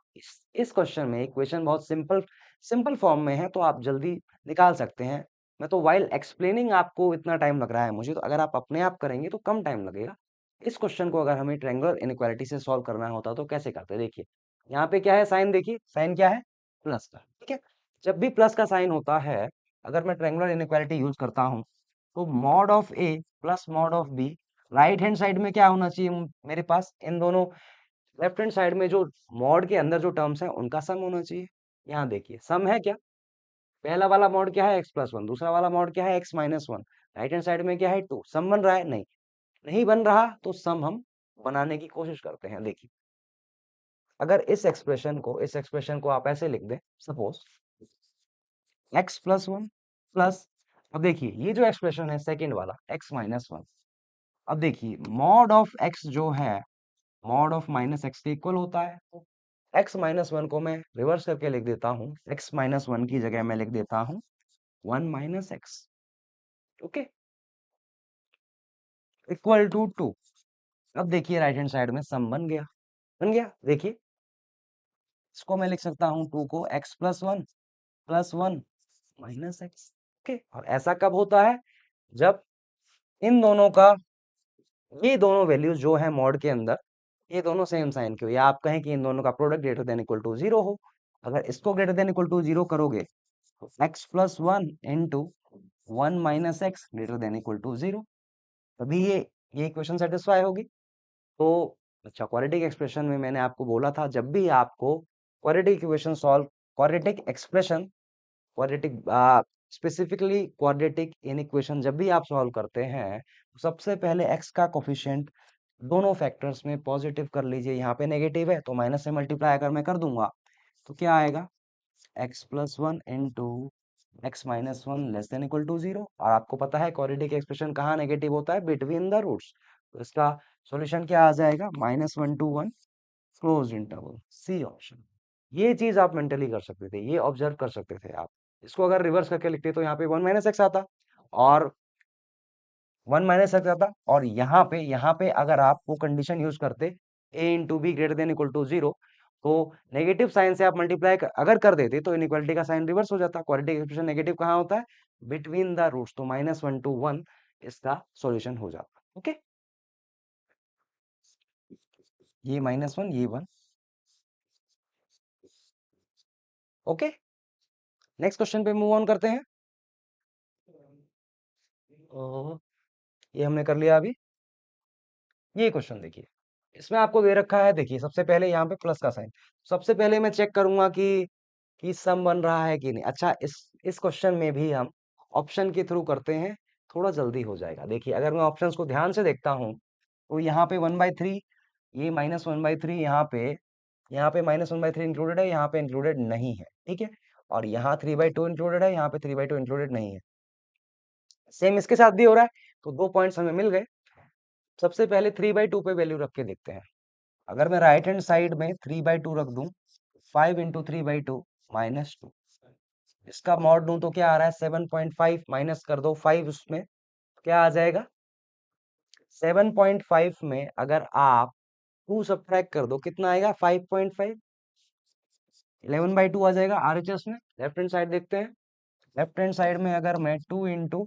इस क्वेश्चन में इक्वेशन बहुत सिंपल सिंपल फॉर्म में है तो आप जल्दी निकाल सकते हैं। मैं तो वाइल एक्सप्लेनिंग आपको इतना टाइम लग रहा है मुझे, तो अगर आप अपने आप करेंगे तो कम टाइम लगेगा। इस क्वेश्चन को अगर हमें ट्रायंगुलर इनइक्वालिटी से सॉल्व करना होता तो कैसे करते, देखिए यहाँ पे क्या है साइन, देखिए साइन क्या है, प्लस का, ठीक है। जब भी प्लस का साइन होता है, अगर मैं ट्रायंगुलर इनइक्वालिटी यूज करता हूँ तो mod of a plus mod of b, right hand side में क्या होना चाहिए मेरे पास, इन दोनों लेफ्ट हैंड साइड में जो मॉड के अंदर जो टर्म्स हैं उनका सम होना चाहिए। यहाँ देखिए सम है क्या, पहला वाला मॉड क्या है एक्स प्लस वन, दूसरा वाला मॉड क्या है x minus one, right hand side में क्या है टू, सम बन रहा है, नहीं नहीं बन रहा तो सम हम बनाने की कोशिश करते हैं। देखिए अगर इस एक्सप्रेशन को आप ऐसे लिख दें, suppose x plus one plus, अब देखिए ये जो एक्सप्रेशन है सेकेंड वाला एक्स माइनस वन, अब देखिए मॉड ऑफ एक्स जो है मॉड ऑफ माइनस एक्स के इक्वल होता है। तो एक्स माइनस वन को मैं रिवर्स करके लिख देता हूँ, एक्स माइनस वन की जगह मैं लिख देता हूँ one minus x, okay, equal to two. अब देखिए राइट हैंड साइड में सम बन गया। देखिए इसको मैं लिख सकता हूँ टू को x plus one minus x, okay. और ऐसा कब होता है, जब इन दोनों का, ये दोनों वैल्यूज जो है मॉड के अंदर, ये दोनों सेम साइन के हो, या आप कहें कि इन दोनों का product greater than equal to zero हो। अगर इसको greater than equal to zero करोगे तो x plus one into one minus x greater than equal to zero, तभी ये इक्वेशन सेटिस्फाई होगी। तो अच्छा, क्वाड्रेटिक एक्सप्रेशन में मैंने आपको बोला था जब भी आपको quadratic equation solve, quadratic expression, quadratic specifically quadratic in equation जब भी आप सॉल्व करते हैं तो सबसे पहले एक्स का कोफिशिएंट दोनों फैक्टर्स में पॉजिटिव कर लीजिए। यहाँ पे नेगेटिव है तो माइनस से मल्टीप्लाई अगर मैं कर दूंगा तो क्या आएगा, x plus one into x minus one less than equal to zero. और आपको पता है क्वाड्रेटिक एक्सप्रेशन कहाँ नेगेटिव होता है, बिटवीन द रूट्स। तो इसका सॉल्यूशन क्या आ जाएगा, minus one to one close interval, C option. ये चीज आप मेंटली कर सकते थे, ये ऑब्जर्व कर सकते थे आप। इसको अगर रिवर्स करके लिखते तो यहाँ पे वन माइनस एक्स आता, और वन माइनस एक्स आता, और यहाँ पे अगर आप वो कंडीशन यूज करते A into B greater than equal to zero, तो नेगेटिव साइन से आप मल्टीप्लाई अगर कर देते तो इनइक्वालिटी का साइन रिवर्स हो जाता। क्वाड्रेटिक एक्सप्रेशन नेगेटिव कहाँ होता है, बिटवीन द रूट्स, तो माइनस वन टू वन इसका सॉल्यूशन हो जाता। ओके, ये माइनस वन ये वन, ओके। नेक्स्ट क्वेश्चन पे मूव ऑन करते हैं। ओ, ये हमने कर लिया अभी। ये क्वेश्चन देखिए, इसमें आपको दे रखा है, देखिए सबसे पहले यहाँ पे प्लस का साइन। सबसे पहले मैं चेक करूंगा कि सम बन रहा है कि नहीं। अच्छा, इस क्वेश्चन में भी हम ऑप्शन के थ्रू करते हैं, थोड़ा जल्दी हो जाएगा। देखिए अगर मैं ऑप्शंस को ध्यान से देखता हूँ तो यहाँ पे 1/3, ये -1/3, यहाँ पे -1/3 इंक्लूडेड है, यहाँ पे इंक्लूडेड नहीं है, ठीक है। और यहाँ 3/2 इंक्लूडेड है, यहाँ पे 3/2 इंक्लूडेड नहीं है। सेम इसके साथ भी हो रहा है, तो 2 पॉइंट्स हमें मिल गए। सबसे पहले 3/2 पे वैल्यू रख के देखते हैं। अगर मैं राइट हैंड साइड में 3/2 रख दूं, 5 इंटू 3/2 -2, इसका मॉड दूं तो क्या आ रहा है 7.5, माइनस कर दो 5 उसमें, क्या आ जाएगा 7.5 में अगर आप 2 सब्ट्रैक्ट कर दो कितना आएगा 5.5, 11/2 आ जाएगा आरएचएस में। लेफ्ट हैंड साइड देखते हैं, लेफ्ट हैंड साइड में अगर मैं 2 इंटू,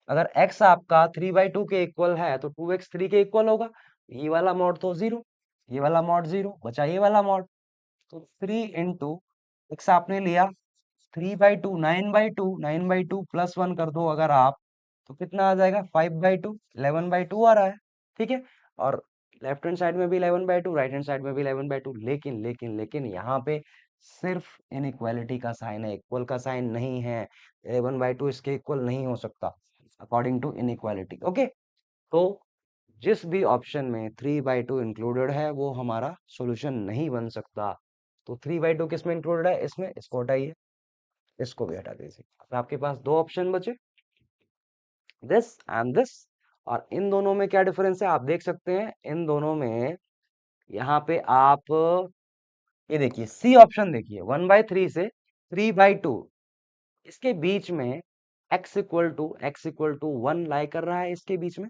अगर x आपका 3/2 के इक्वल है तो 2x 3 के इक्वल होगा। ये वाला मॉड तो जीरो, ये वाला मॉड जीरो, बचा ये वाला मॉड। तो 3 इंटू x आपने लिया 3/2, 9/2, 9/2 +1 कर दो अगर आप, तो कितना आ जाएगा 5/2, 11/2 आ रहा है, ठीक है। और लेफ्ट हैंड साइड में भी 11/2, राइट हैंड साइड में भी 11/2, लेकिन यहाँ पे सिर्फ इनइक्वालिटी का साइन है, इक्वल का साइन नहीं है। 11/2 इसके इक्वल नहीं हो सकता अकॉर्डिंग टू इनइक्वालिटी, ओके। तो जिस भी ऑप्शन में 3/2 इंक्लूडेड है वो हमारा सॉल्यूशन नहीं बन सकता। तो 3/2 किस में इंक्लूडेड है, इसमें, इसको हटाइए, इसको भी हटा दीजिए। अब आपके पास दो ऑप्शन बचे, दिस एंड दिस। और इन दोनों में क्या डिफरेंस है आप देख सकते हैं, इन दोनों में यहाँ पे आप ये देखिए सी ऑप्शन देखिए, 1/3 से 3/2, इसके बीच में x इक्वल टू 1 लाई कर रहा है इसके बीच में।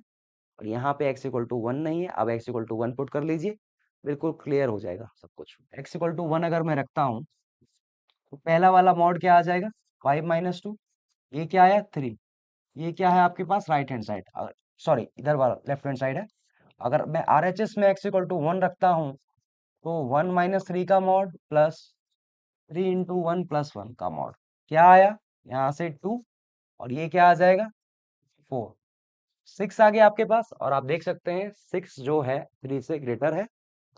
और यहाँ पे x=1 नहीं है। अब x=1 पुट कर लीजिए, बिल्कुल क्लियर हो जाएगा सब कुछ। x=1 अगर मैं रखता हूँ तो पहला वाला मॉड क्या आ जाएगा 5 - 2, ये क्या आया 3, ये क्या है आपके पास राइट हैंड साइड, सॉरी इधर वाला लेफ्ट हैंड साइड है। अगर मैं RHS में x=1 रखता हूँ तो 1 - 3 का मॉड प्लस 3 × 1 + 1 का मॉड, क्या आया यहाँ से 2, और ये क्या आ जाएगा 4, 6 आ गया आपके पास। और आप देख सकते हैं 6 जो है 3 से ग्रेटर है।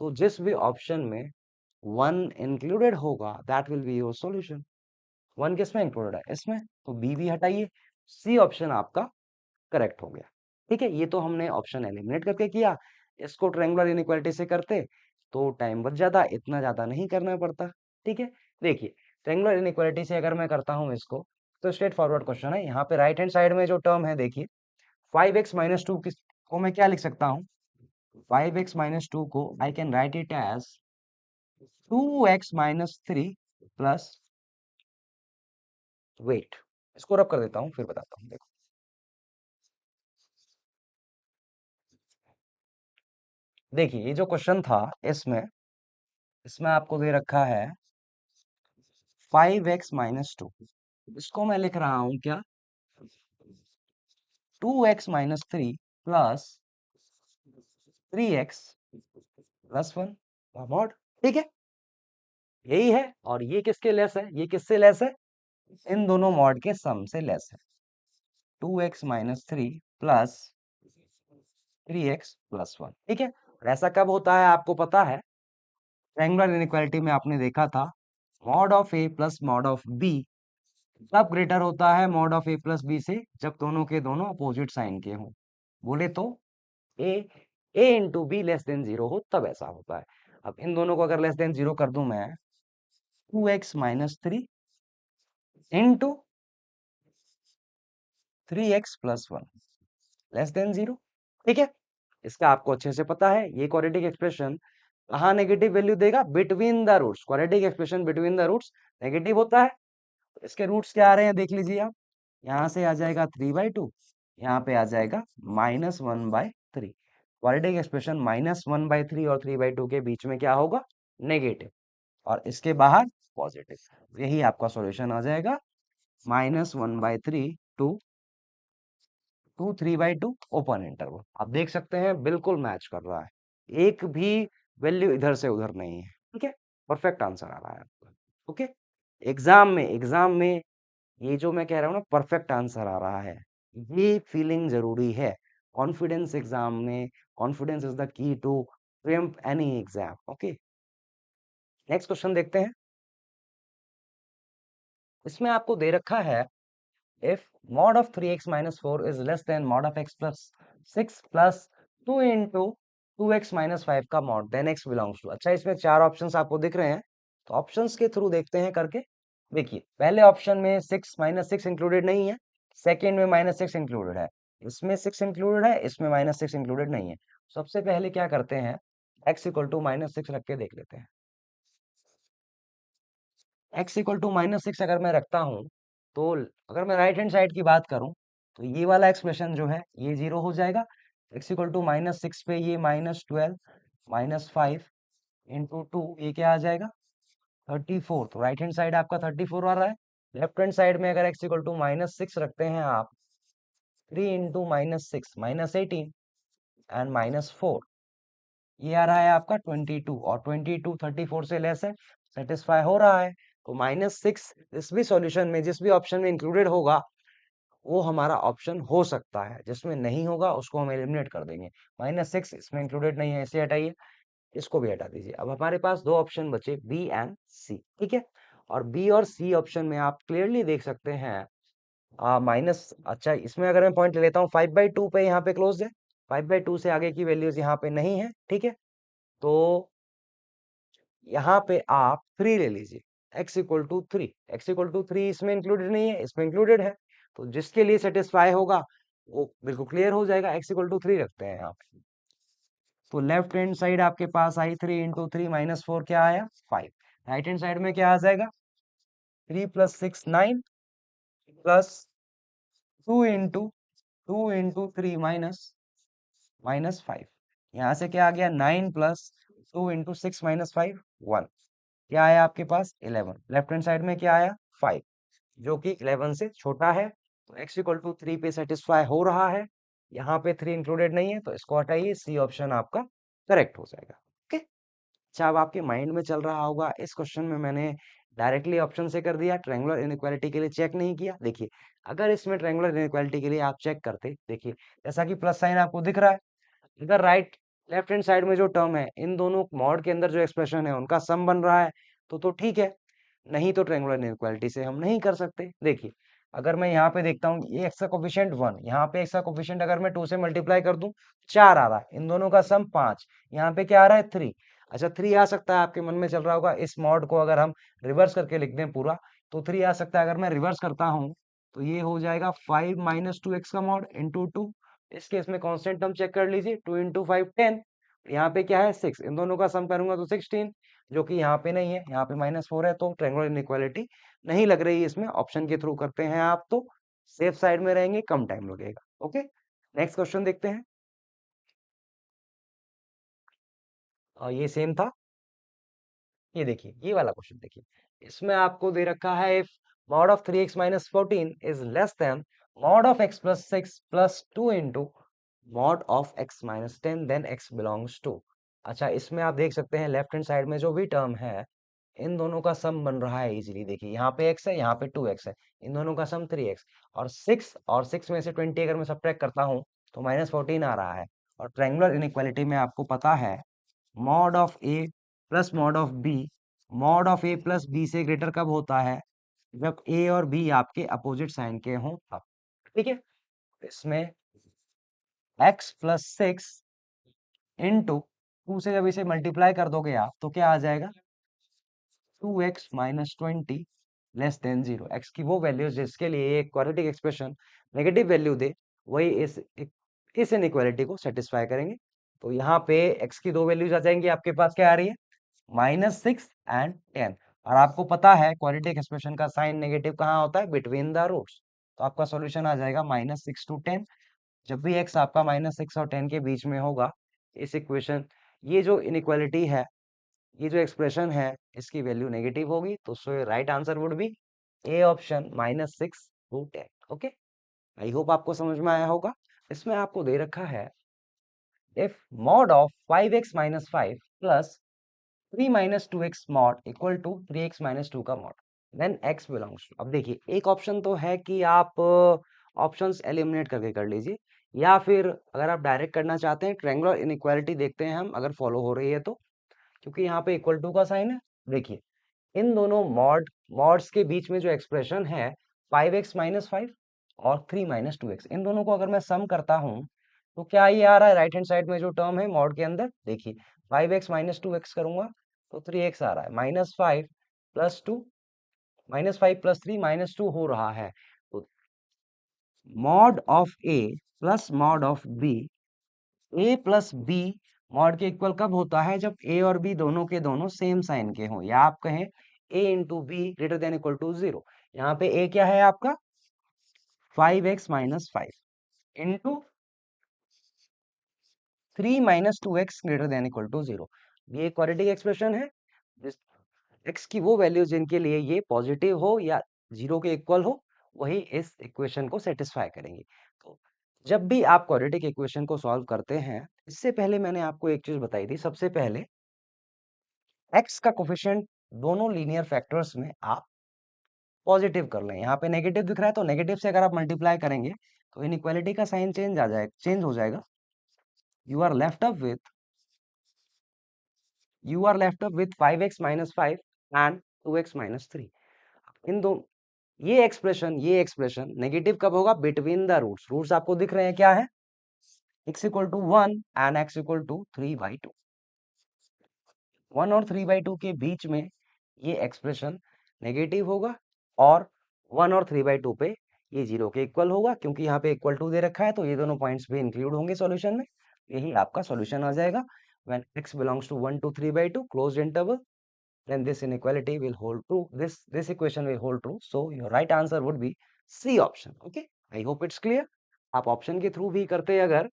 तो जिस भी ऑप्शन में 1 इंक्लूडेड होगा that will be your solution. 1 किसमें इंक्लूडेड है, इसमें, तो बी भी हटाइए, सी ऑप्शन आपका करेक्ट हो गया, ठीक है। ये तो हमने ऑप्शन एलिमिनेट करके किया। इसको ट्रायंगुलर इनइक्वालिटी से करते तो टाइम बच जाता, इतना ज्यादा नहीं करना पड़ता, ठीक है। देखिए ट्रायंगुलर इनइक्वालिटी से अगर मैं करता हूँ इसको, तो स्ट्रेट फॉरवर्ड क्वेश्चन है। यहाँ पे राइट हैंड साइड में जो टर्म है देखिए 5x - 2 को मैं क्या लिख सकता हूँ, 5x - 2 को I can write it as 2x - 3 plus, wait, इसको रब कर देता हूँ फिर बताता हूँ। देखो देखिए ये जो क्वेश्चन था इसमें इसमें आपको दे रखा है 5x - 2, इसको मैं लिख रहा हूं क्या 2x - 3 प्लस 3x + 1 मॉड, ठीक है। यही है, और ये किसके लेस है, ये किससे लेस है, इन दोनों मॉड के सम से लेस है। 2x - 3 प्लस 3x + 1, ठीक है। और ऐसा कब होता है आपको पता है, ट्रायंगुलर इनइक्वालिटी में आपने देखा था mod of a plus mod of b तब ग्रेटर होता है mod of a plus b से, जब दोनों के दोनों अपोजिट साइन के हों। बोले तो ए ए इंटू बी लेस देन 0 हो तब ऐसा होता है। अब इन दोनों को अगर लेस देन 0 कर दूं मैं, 2x - 3 into 3x + 1 less than 0, ठीक है। इसका आपको अच्छे से पता है ये क्वाड्रेटिक एक्सप्रेशन कहाँ नेगेटिव वैल्यू देगा, between the roots. Quadratic expression between the roots negative होता है। तो इसके रूट्स क्या आ रहे हैं देख लीजिए आप, यहाँ से आ जाएगा 3/2, यहाँ पे आ जाएगा -1/3। क्वाड्रेटिक एक्सप्रेशन -1/3 और 3/2 के बीच में क्या होगा, नेगेटिव, और इसके बाहर पॉजिटिव। यही आपका सॉल्यूशन आ जाएगा -1/3 टू 3/2 ओपन इंटरवल। आप देख सकते हैं बिल्कुल मैच कर रहा है, एक भी वैल्यू इधर से उधर नहीं है, ठीक है। परफेक्ट आंसर आ रहा है आपका, ओके। एग्जाम में ये जो मैं कह रहा हूँ ना परफेक्ट आंसर आ रहा है, ये फीलिंग जरूरी है। कॉन्फिडेंस एग्जाम में, confidence is the key to triumph any exam. ओके, नेक्स्ट क्वेश्चन देखते हैं। इसमें आपको दे रखा है if mod of 3x minus 4 is less than mod of x plus 6 plus 2 into 2x minus 5 का mod, then x belongs to। अच्छा, इसमें चार ऑप्शंस आपको दिख रहे हैं, तो ऑप्शंस के थ्रू देखते हैं करके। देखिए, पहले ऑप्शन में 6 -6 इंक्लूडेड नहीं है, सेकेंड में -6 इंक्लूडेड है, इसमें 6 इंक्लूडेड है, इसमें -6 इंक्लूडेड नहीं है। सबसे पहले क्या करते हैं, x इक्वल टू -6 रख के देख लेते हैं। x इक्वल टू -6 अगर मैं रखता हूं, तो अगर मैं राइट हैंड साइड की बात करूं, तो ये वाला एक्सप्रेशन जो है ये जीरो हो जाएगा। x इक्वल टू -6 पे ये -12 -5 इंटू 2, ये क्या आ जाएगा 34। तो राइट हैंड साइड आपका 34 आ रहा है। लेफ्ट हैंड साइड में अगर x इक्वल टू -6 रखते हैं आप, 3 इंटू -6 -18 एंड -4, ये आ रहा है आपका 22, और 22 34 से लेस है, सेटिस्फाई हो रहा है। तो -6 जिस भी सॉल्यूशन में, जिस भी ऑप्शन में इंक्लूडेड होगा, वो हमारा ऑप्शन हो सकता है। जिसमें नहीं होगा उसको हम एलिमिनेट कर देंगे। -6 इसमें इंक्लूडेड नहीं है, इसे हटाइए, इसको भी हटा दीजिए। अब हमारे पास दो ऑप्शन बचे, बी एंड सी, ठीक है। और बी और सी ऑप्शन में आप क्लियरली देख सकते हैं माइनस, अच्छा इसमें अगर मैं पॉइंट ले लेता हूँ 5/2 पे, यहाँ पे क्लोज है, 5/2 से आगे की वैल्यूज यहाँ पे नहीं है, ठीक है। तो यहाँ पे आप 3 ले लीजिए, x equal to 3, x equal to 3 इसमें इंक्लूडेड नहीं है, इसमें इंक्लूडेड है। तो जिसके लिए सेटिस्फाई होगा वो बिल्कुल क्लियर हो जाएगा। x इक्वल टू 3 रखते हैं यहाँ पे। तो लेफ्ट हैंड साइड आपके पास आई 3 इंटू 3 -4, क्या आया 5। राइट हैंड साइड में क्या आ जाएगा, 3 + 6 9 प्लस 2 इंटू 3 -5। यहाँ से क्या आ गया 9 प्लस 2 इंटू 6 -5 1, क्या आया आपके पास 11। लेफ्ट हैंड साइड में क्या आया 5, जो कि 11 से छोटा है। तो x इक्वल टू 3 पे सेटिस्फाई हो रहा है। यहाँ पे 3 इंक्लूडेड नहीं है, तो इसको हटाइए, सी ऑप्शन आपका करेक्ट हो जाएगा। ओके, अच्छा अब आपके माइंड में चल रहा होगा इस क्वेश्चन में मैंने डायरेक्टली ऑप्शन से कर दिया, ट्रायंगुलर इनइक्वालिटी के लिए चेक नहीं किया। देखिए, अगर इसमें ट्रायंगुलर इनइक्वालिटी के लिए आप चेक करते, देखिए जैसा कि प्लस साइन आपको दिख रहा है, अगर राइट लेफ्ट हैंड साइड में जो टर्म है, इन दोनों मॉड के अंदर जो एक्सप्रेशन है उनका सम बन रहा है, तो ठीक है। नहीं तो ट्रायंगुलर इनइक्वालिटी से हम नहीं कर सकते। देखिए, अगर मैं यहाँ पे देखता हूँ, ये एक्स का कोफिशिएंट 1, यहाँ पे एक्स का कोफिशिएंट अगर मैं 2 से मल्टीप्लाई कर दूं 4 आ रहा है, इन दोनों का सम 5, यहाँ पे क्या आ रहा है 3। अच्छा, 3 आ सकता है, आपके मन में चल रहा होगा इस मॉड को अगर हम रिवर्स करके लिख दें पूरा, तो 3 आ सकता है। अगर मैं रिवर्स करता हूँ, तो ये हो जाएगा 5 - 2x का मॉड इंटू 2। इस केस में कांस्टेंट टर्म चेक कर लीजिए, 2 इंटू 5 10, यहाँ पे क्या है 6, इन दोनों का सम करूंगा तो 16, जो कि यहाँ पे नहीं है, यहाँ पे -4 है। तो ट्रायंगुलर इनइक्वालिटी नहीं लग रही है इसमें। ऑप्शन के थ्रू करते हैं आप तो सेफ साइड में रहेंगे, कम टाइम लगेगा। ओके, नेक्स्ट क्वेश्चन देखते हैं। और ये सेम था, ये देखिए, ये वाला क्वेश्चन देखिए। इसमें आपको दे रखा है if mod of 3x minus 14 is less than mod of x plus 6 plus 2 into mod of x minus 10, then x belongs to। अच्छा, इसमें आप देख सकते हैं लेफ्ट हैंड साइड में जो भी टर्म है, इन दोनों का सम बन रहा है इजीली। देखिए, यहाँ पे x है, यहाँ पे 2x है, इन दोनों का सम 3x, और 6 में से 20 अगर मैं सब्ट्रैक्ट करता हूँ, तो -14 आ रहा है। और ट्रायंगुलर इनइक्वालिटी में आपको पता है mod of a plus mod of b, mod of a plus b से ग्रेटर कब होता है, जब ए और बी आपके अपोजिट साइन के हों तब, ठीक है। इसमें x प्लस 6 इंटू 2 से जब इसे मल्टीप्लाई कर दोगे आप, तो क्या आ जाएगा 2x minus 20 less than 0। X की वो वैल्यू जिसके लिए एक क्वाड्रेटिक एक्सप्रेशन नेगेटिव वैल्यू दे, वही इस इनइक्वालिटी को सेटिस्फाई करेंगे। तो यहाँ पे x की दो वैल्यूज आ जाएंगी, आपके पास क्या आ रही है -6 एंड 10। और आपको पता है क्वाड्रेटिक एक्सप्रेशन का साइन नेगेटिव कहाँ होता है, बिटवीन द रूट्स। तो आपका सॉल्यूशन आ जाएगा -6 to 10। जब भी x आपका -6 और 10 के बीच में होगा, इस इक्वेशन, ये जो इनइक्वालिटी है, ये जो एक्सप्रेशन है, इसकी वैल्यू नेगेटिव होगी। तो so right answer would be A option -6 to 10। Okay, I hope आपको समझ में आया होगा। इसमें आपको दे रखा है if mod of 5x minus 5 plus 3 - 2x mod equal to 3x - 2 का mod। Then x belongs to, अब देखिए एक ऑप्शन तो है कि आप ऑप्शंस एलिमिनेट करके कर लीजिए, या फिर अगर आप डायरेक्ट करना चाहते हैं ट्रायंगुलर इनइक्वालिटी देखते हैं हम अगर फॉलो हो रही है तो, क्योंकि यहाँ पे इक्वल टू का साइन है। देखिए इन दोनों मॉड्स के बीच में जो एक्सप्रेशन है 5x माइनस 5 और 3 माइनस 2x, इन दोनों को अगर मैं सम करता हूँ तो क्या ये आ रहा है राइट हैंड साइड में जो टर्म है मॉड के अंदर, देखिए 5x माइनस 2x करूंगा तो 3x आ रहा है, minus 5 plus 2, minus 5 plus 3 minus 2 हो रहा है। तो mod of a plus mod of b, a plus b mod के इक्वल कब होता है, जब ए और बी दोनों के दोनों सेम साइन के हों, या आप कहें A into B greater than equal to 0। यहाँ पे ए क्या है आपका 5x minus 5 into 3 minus 2x greater than equal to 0। ये क्वाड्रेटिक एक्सप्रेशन है, x की वो वैल्यू जिनके लिए ये पॉजिटिव हो या 0 के इक्वल हो वही इस इक्वेशन को सेटिस्फाई करेंगे। तो जब भी आप क्वाड्रेटिक इक्वेशन को सॉल्व करते हैं, इससे पहले मैंने आपको एक चीज बताई थी, सबसे पहले x का कोफिशिएंट दोनों लीनियर फैक्टर्स में आप पॉजिटिव कर लें। यहाँ पे नेगेटिव दिख रहा है तो नेगेटिव से अगर आप मल्टीप्लाई करेंगे तो इनइक्वालिटी का साइन चेंज हो जाएगा। You are left up with you are left up with 5x minus 5 and 2x minus 3। इन दो ये एक्सप्रेशन नेगेटिव कब होगा, बिटवीन द रूट्स। रूट्स आपको दिख रहे हैं क्या है, x equal to 1 and x equal to 3/2। 1 और 3/2 के बीच में ये एक्सप्रेशन नेगेटिव होगा, और 1 और 3/2 पे ये 0 के इक्वल होगा, क्योंकि यहाँ पे इक्वल टू दे रखा है तो ये दोनों पॉइंट्स भी इंक्लूड होंगे सॉल्यूशन में। यही आपका सॉल्यूशन आ जाएगा। When x belongs to 1 to 3/2 closed interval, then this inequality will hold true. This equation will hold true. So your right answer would be C option. Okay, I hope it's clear. आप option के through भी करते, अगर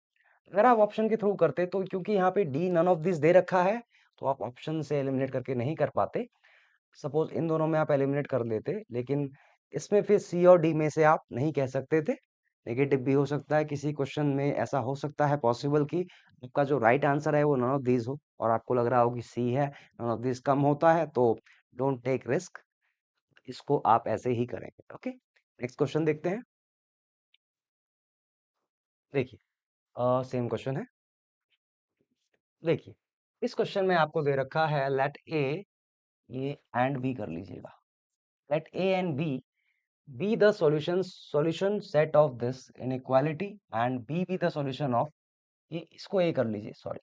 अगर आप option के through करते तो क्योंकि यहाँ पे डी नन ऑफ दिस दे रखा है तो आप ऑप्शन से एलिमिनेट करके नहीं कर पाते। सपोज इन दोनों में आप एलिमिनेट कर लेते, लेकिन इसमें फिर सी और डी में से आप नहीं कह सकते थे। नेगेटिव भी हो सकता है, किसी क्वेश्चन में ऐसा हो सकता है पॉसिबल कि आपका जो राइट आंसर है वो नन ऑफ दीज हो और आपको लग रहा हो कि सी है, नन ऑफ दीज कम होता है, तो डोंट टेक रिस्क, इसको आप ऐसे ही करेंगे। ओके, नेक्स्ट क्वेश्चन देखते हैं। देखिए सेम क्वेश्चन है। देखिए इस क्वेश्चन में आपको दे रखा है लेट ए, ये एंड बी कर लीजिएगा, let a and b be the solution set of this inequality and b be the solution of, ये इसको a कर लीजिए, sorry,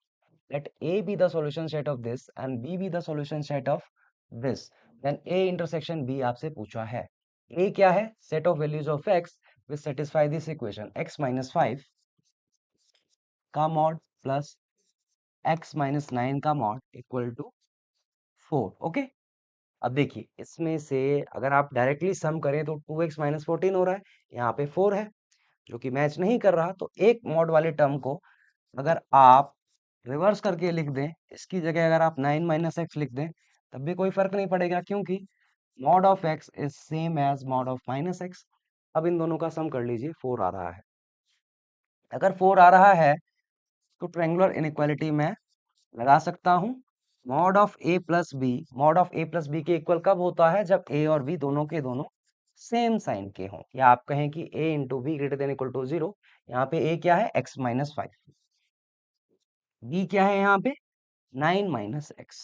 let a be the solution set of this and b be the solution set of this, then a intersection b आपसे पूछा है। a क्या है, set of values of x which satisfy this equation, x minus 5 का mod plus x minus 9 का mod equal to 4। Okay, अब देखिए इसमें से अगर आप डायरेक्टली सम करें तो 2x माइनस 14 हो रहा है, यहाँ पे 4 है जो कि मैच नहीं कर रहा, तो एक मॉड वाले टर्म को अगर आप रिवर्स करके लिख दें, इसकी जगह अगर आप 9 माइनस एक्स लिख दें तब भी कोई फर्क नहीं पड़ेगा, क्योंकि mod of x is same as mod of minus x. अब इन दोनों का सम कर लीजिए, 4 आ रहा है। अगर 4 आ रहा है तो ट्रायंगुलर इनइक्वालिटी में लगा सकता हूँ, mod of a plus b, mod of a plus b के इक्वल कब होता है, जब ए और बी दोनों के दोनों सेम साइन के हों, या आप कहें कि A into B greater than equal to 0। यहाँ पे ए क्या है, x माइनस 5, बी क्या है यहाँ पे 9 माइनस एक्स।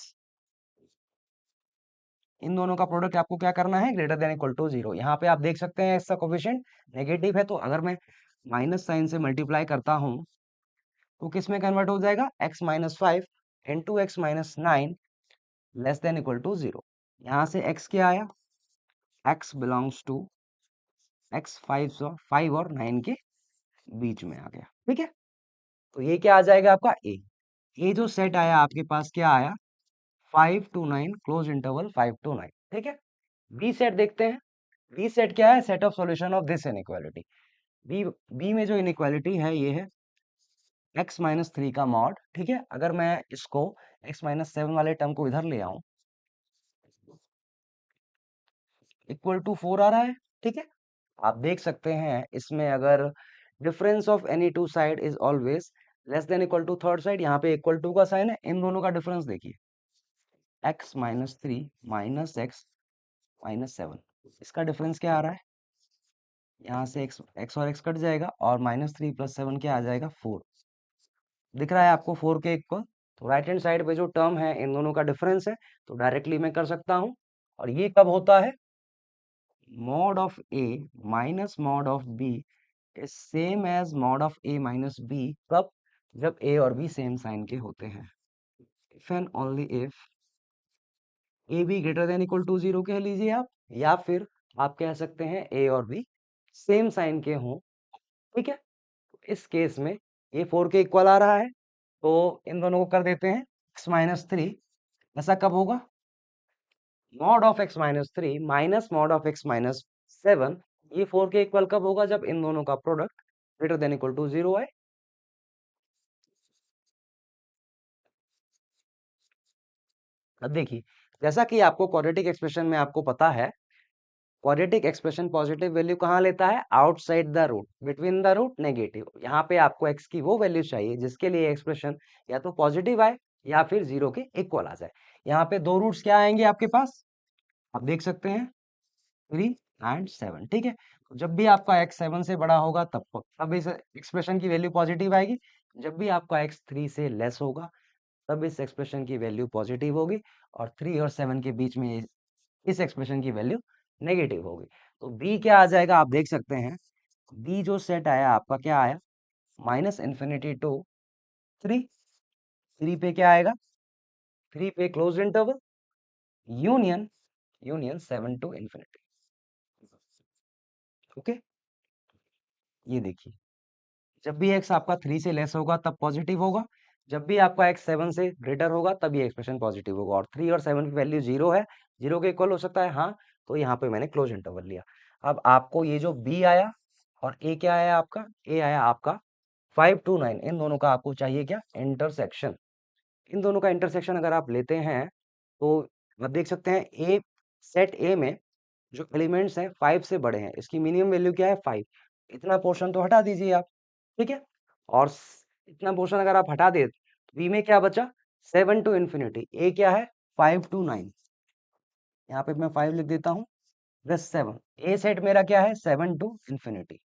इन दोनों का प्रोडक्ट आपको क्या करना है, ग्रेटर देन इक्वल टू 0। यहाँ पे आप देख सकते हैं इसका कोफिशिएंट नेगेटिव है, तो अगर मैं माइनस साइन से मल्टीप्लाई करता हूँ तो किस में कन्वर्ट हो जाएगा, x minus 5 into x minus 9 less than equal to 0। यहाँ से x क्या आया, x बिलोंग्स टू x 5 और 9 के बीच में आ गया। ठीक है, तो ये क्या आ जाएगा आपका a। ये जो सेट आया आपके पास क्या आया, 5 to 9 क्लोज इंटरवल 5 to 9। ठीक है, बी सेट देखते हैं। बी सेट क्या है, set of solution of this inequality. B B में जो इनइक्वालिटी है ये है x माइनस 3 का मॉड। ठीक है, अगर मैं इसको x माइनस 7 वाले टर्म को इधर ले आऊं, इक्वल टू 4 आ रहा है। ठीक है, आप देख सकते हैं इसमें अगर difference of any two side is always less than equal to third side, यहाँ पे इक्वल टू का साइन है, इन दोनों का डिफरेंस देखिए, x माइनस 3 माइनस एक्स -7। इसका डिफरेंस क्या आ रहा है? यहाँ से x और x कट जाएगा और -3 + 7 क्या आ जाएगा? 4। दिख रहा है आपको 4 के इक्वल? तो राइट हैंड साइड पे जो टर्म है इन दोनों का डिफरेंस है, तो डायरेक्टली मैं कर सकता हूँ। और ये कब होता है? mod of a minus mod of b is same as mod of a minus b। कब? जब a और b सेम साइन के होते हैं। if and only if A B greater than equal to 0 कह लीजिए आप, या फिर आप कह सकते हैं ए और बी सेम साइन के हों। ठीक है, इस केस में ये 4 के इक्वल आ रहा है, तो इन दोनों को कर देते हैं x-3। ऐसा कब होगा? Mod of x-3 minus mod of x-7, ये 4 के इक्वल कब होगा? जब इन दोनों का product greater than equal to 0 है। अब देखिए, जैसा कि आपको क्वाड्रेटिक एक्सप्रेशन में आपको पता है, क्वाड्रेटिक एक्सप्रेशन पॉजिटिव वैल्यू कहाँ लेता है? Outside the root, between the root negative. यहाँ पे आपको x की वो वैल्यू चाहिए जिसके लिए एक्सप्रेशन या तो पॉजिटिव आए या फिर 0 के इक्वल आ जाए। यहाँ पे दो रूट्स क्या आएंगे आपके पास? आप देख सकते हैं 3 एंड 7। ठीक है, तो जब भी आपका x 7 से बड़ा होगा तब इस एक्सप्रेशन की वैल्यू पॉजिटिव आएगी। जब भी आपका x 3 से लेस होगा तब इस एक्सप्रेशन की वैल्यू पॉजिटिव होगी, और 3 और 7 के बीच में इस एक्सप्रेशन की वैल्यू नेगेटिव होगी। तो b क्या आ जाएगा? आप देख सकते हैं b जो सेट आया आपका क्या आया? -∞ टू 3। 3 पे क्या आएगा? 3 पे close interval union, union 7 to infinity. Okay, ये देखिए, जब भी x आपका 3 से लेस होगा तब पॉजिटिव होगा, जब भी आपका x 7 से ग्रेटर होगा तब ये एक्सप्रेशन पॉजिटिव होगा। और 3 और 7 की वैल्यू 0 है, 0 के इक्वल हो सकता है हाँ, तो यहाँ पे मैंने क्लोज इंटरवल लिया। अब आपको ये जो b आया और a क्या आया आपका? a आया आपका 5 to 9। इन दोनों का आपको चाहिए क्या? इंटरसेक्शन। इन दोनों का इंटरसेक्शन अगर आप लेते हैं तो आप देख सकते हैं ए सेट ए में जो एलिमेंट्स हैं 5 से बड़े हैं, इसकी मिनिमम वैल्यू क्या है? 5। इतना पोर्शन तो हटा दीजिए आप। ठीक है, और इतना पोर्शन अगर आप हटा दे तो बी में क्या बचा? 7 टू इंफिनिटी। ए क्या है? 5 टू 9। यहाँ पे मैं 5 लिख देता हूँ प्लस 7। ए सेट मेरा क्या है? 7 टू इंफिनिटी।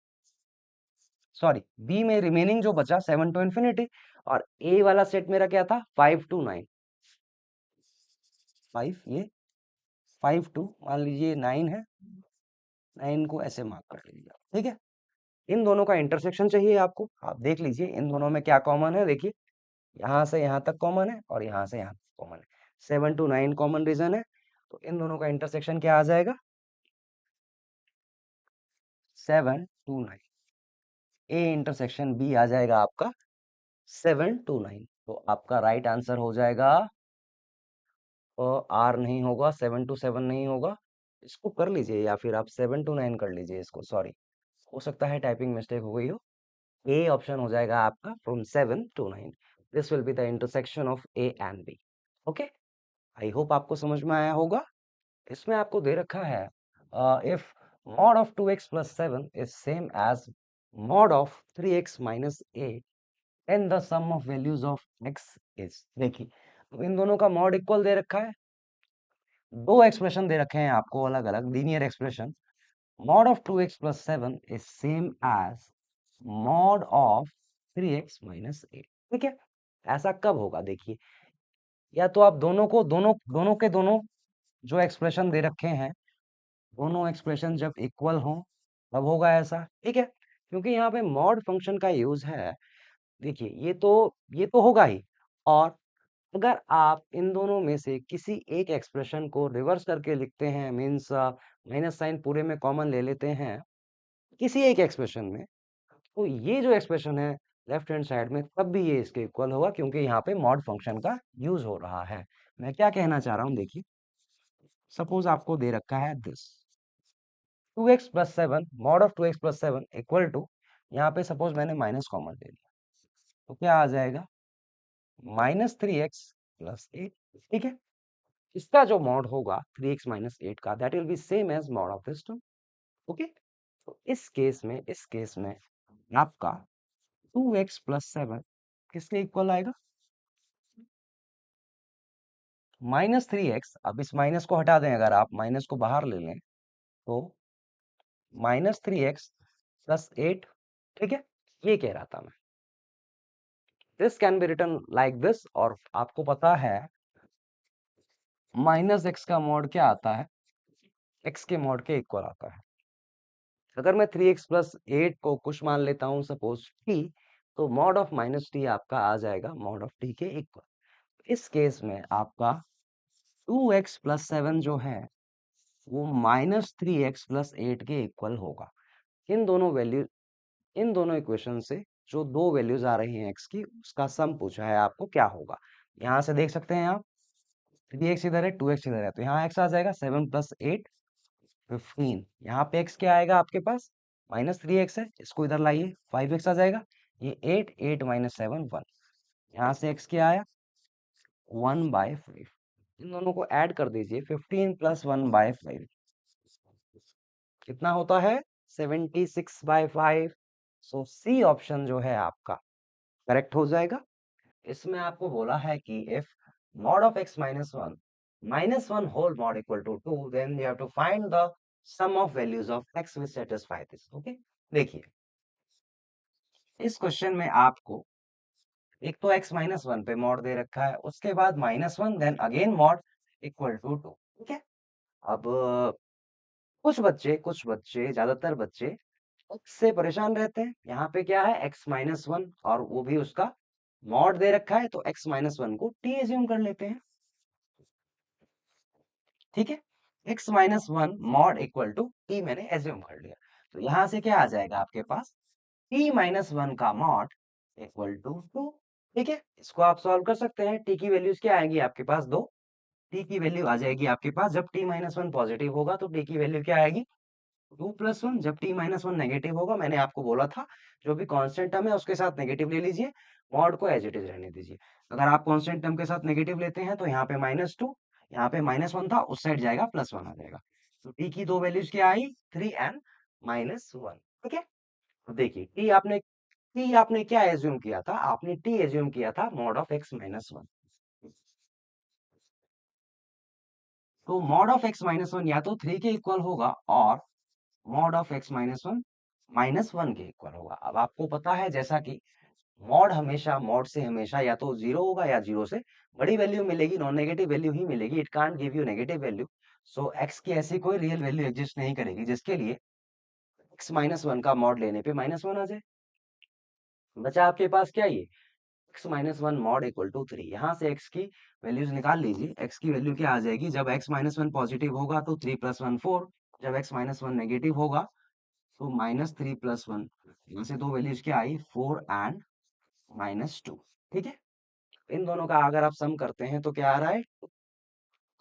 सॉरी, बी में रिमेनिंग जो बचा 7 टू इंफिनिटी, और ए वाला सेट मेरा क्या था? 5 टू 9। 5 ये 5 टू मान लीजिए 9 है, 9 को ऐसे मार्क कर लीजिए। ठीक है, इन दोनों का इंटरसेक्शन चाहिए आपको। आप देख लीजिए इन दोनों में क्या कॉमन है। देखिए, यहाँ से यहाँ तक कॉमन है और यहाँ से यहाँ तक कॉमन है। 7 टू 9 कॉमन रीजन है, तो इन दोनों का इंटरसेक्शन क्या आ जाएगा? 7 टू 9। ए इंटरसेक्शन बी आ जाएगा आपका 7 टू 9। तो आपका राइट आंसर हो जाएगा, आर नहीं होगा, 7 टू 7 नहीं होगा। इसको कर लीजिए या फिर आप 7 टू 9 कर लीजिए इसको। सॉरी, हो सकता है टाइपिंग मिस्टेक हो गई हो। ए ऑप्शन हो जाएगा आपका from 7 to 9। This will be the intersection of A and B. Okay, I hope आपको समझ में आया होगा। इसमें आपको दे रखा है if mod of 2x plus 7 is same as mod of 3x minus 8 then the sum of values of x is। देखिए, अब इन दोनों का मॉड इक्वल दे रखा है, दो एक्सप्रेशन दे रखे हैं आपको अलग अलग linear expression. mod of 2x plus 7 is same as mod of 3x minus 8। ठीक है, ऐसा कब होगा? देखिए, या तो आप दोनों को दोनों दोनों के दोनों जो एक्सप्रेशन दे रखे हैं, दोनों एक्सप्रेशन जब इक्वल हों तब होगा ऐसा। ठीक है, क्योंकि यहाँ पे मॉड फंक्शन का यूज है। देखिए, ये तो होगा ही। और अगर आप इन दोनों में से किसी एक एक्सप्रेशन को रिवर्स करके लिखते हैं, मीन्स माइनस साइन पूरे में कॉमन ले लेते हैं किसी एक एक्सप्रेशन में, तो ये जो एक्सप्रेशन है लेफ्ट हैंड साइड में तब भी ये इसके इक्वल होगा, क्योंकि यहाँ पे मॉड फंक्शन का यूज हो रहा है। मैं क्या कहना चाह रहा हूँ, देखिए, सपोज आपको दे रखा है this 2x plus 7 mod of 2x plus 7 equal to, यहाँ पे सपोज मैंने माइनस कॉमन ले लिया तो क्या आ जाएगा? -3x plus 8। ठीक है, इसका जो मॉड होगा 3x माइनस 8 का, that will be same as mod of this term. Okay, तो इस केस में आपका 2x प्लस 7 किसके इक्वल आएगा? -3x, अब इस माइनस को हटा दें, अगर आप माइनस को बाहर ले लें तो -3x प्लस 8, ठीक है, ये कह रहा था मैं। This can be written like this, और आपको पता है -x का मॉड क्या आता है, x के मॉड के इक्वल आता है। अगर मैं 3x प्लस 8 को कुछ मान लेता हूं सपोज t, तो मॉड ऑफ -t आपका आ जाएगा मॉड ऑफ t के इक्वल। इस केस में आपका 2x प्लस 7 जो है वो -3x प्लस 8 के इक्वल होगा। इन दोनों वैल्यू, इन दोनों इक्वेशन से जो दो वैल्यूज आ रही हैं x की, उसका सम पूछा है आपको क्या होगा। यहाँ से देख सकते हैं आप, 3x इधर है, 2x इधर है, तो यहाँ x आ जाएगा 7 प्लस 8 15। यहाँ पे x क्या आएगा आपके पास, -3x है, इसको इधर लाइए, 5x आ जाएगा। ये 8, 8 माइनस 7 1। यहाँ से x क्या आया, 1/5। इन दोनों को ऐड कर दीजिए, 15 प्लस 1/5 कितना होता है, 76/5। सो सी ऑप्शन जो है आपका करेक्ट हो जाएगा। इसमें आपको बोला है कि if mod of x minus 1 whole mod equal to 2, then you have to find the sum of values of x which satisfy this. Okay, देखिए इस क्वेश्चन में आपको एक तो x माइनस 1 पे मॉड दे रखा है, उसके बाद -1 then again mod equal to 2। ठीक है, अब कुछ बच्चे ज्यादातर बच्चे x से परेशान रहते हैं। यहाँ पे क्या है, x-1, और वो भी उसका मॉड दे रखा है, तो x-1 को t एज्यूम कर लेते हैं। ठीक है, x-1 mod equal to t मैंने एज्यूम कर लिया, तो यहां से क्या आ जाएगा आपके पास, t-1 का मॉड इक्वल टू 2। ठीक है, इसको आप सॉल्व कर सकते हैं। t की वैल्यूज क्या आएगी आपके पास, दो। t की वैल्यू आ जाएगी आपके पास, जब t-1 पॉजिटिव होगा तो t की वैल्यू क्या आएगी, 2+1। जब t-1 नेगेटिव होगा, मैंने आपको बोला था जो भी कांस्टेंट टर्म है उसके साथ नेगेटिव ले लीजिए, मॉड को एज इट इज रहने दीजिए। अगर आप कांस्टेंट टर्म के साथ नेगेटिव लेते हैं तो यहाँ पे -2, यहाँ पे -1 था, उस साइड जाएगा +1 आ जाएगा। तो t की दो वैल्यूज क्या आई, 3 एंड -1। ठीक है, तो देखिए t आपने क्या एज्यूम किया था, आपने t एज्यूम किया था मॉड ऑफ x-1। तो मॉड ऑफ x-1 या तो 3 के इक्वल होगा, और मॉड ऑफ x-1 -1 के इक्वल होगा। अब आपको पता है जैसा कि मॉड से हमेशा या तो 0 होगा या 0 से बड़ी वैल्यू मिलेगी, नॉन नेगेटिव वैल्यू ही मिलेगी, it can't give you negative value. So x की ऐसी कोई रियल वैल्यू एग्जिस्ट नहीं करेगी जिसके लिए x-1 का मॉड लेने पे -1 आ जाए। बचा आपके पास क्या, ये x-1 मॉड इक्वल टू 3। यहाँ से x की वैल्यूज निकाल लीजिए। x की वैल्यू क्या आ जाएगी, जब x-1 पॉजिटिव होगा तो 3 + 1 4, जब x-1 नेगेटिव होगा तो -3 + 1। यहाँ से दो वैल्यूज क्या आई, 4 एंड -2। ठीक है, इन दोनों का अगर आप सम करते हैं तो क्या आ रहा है,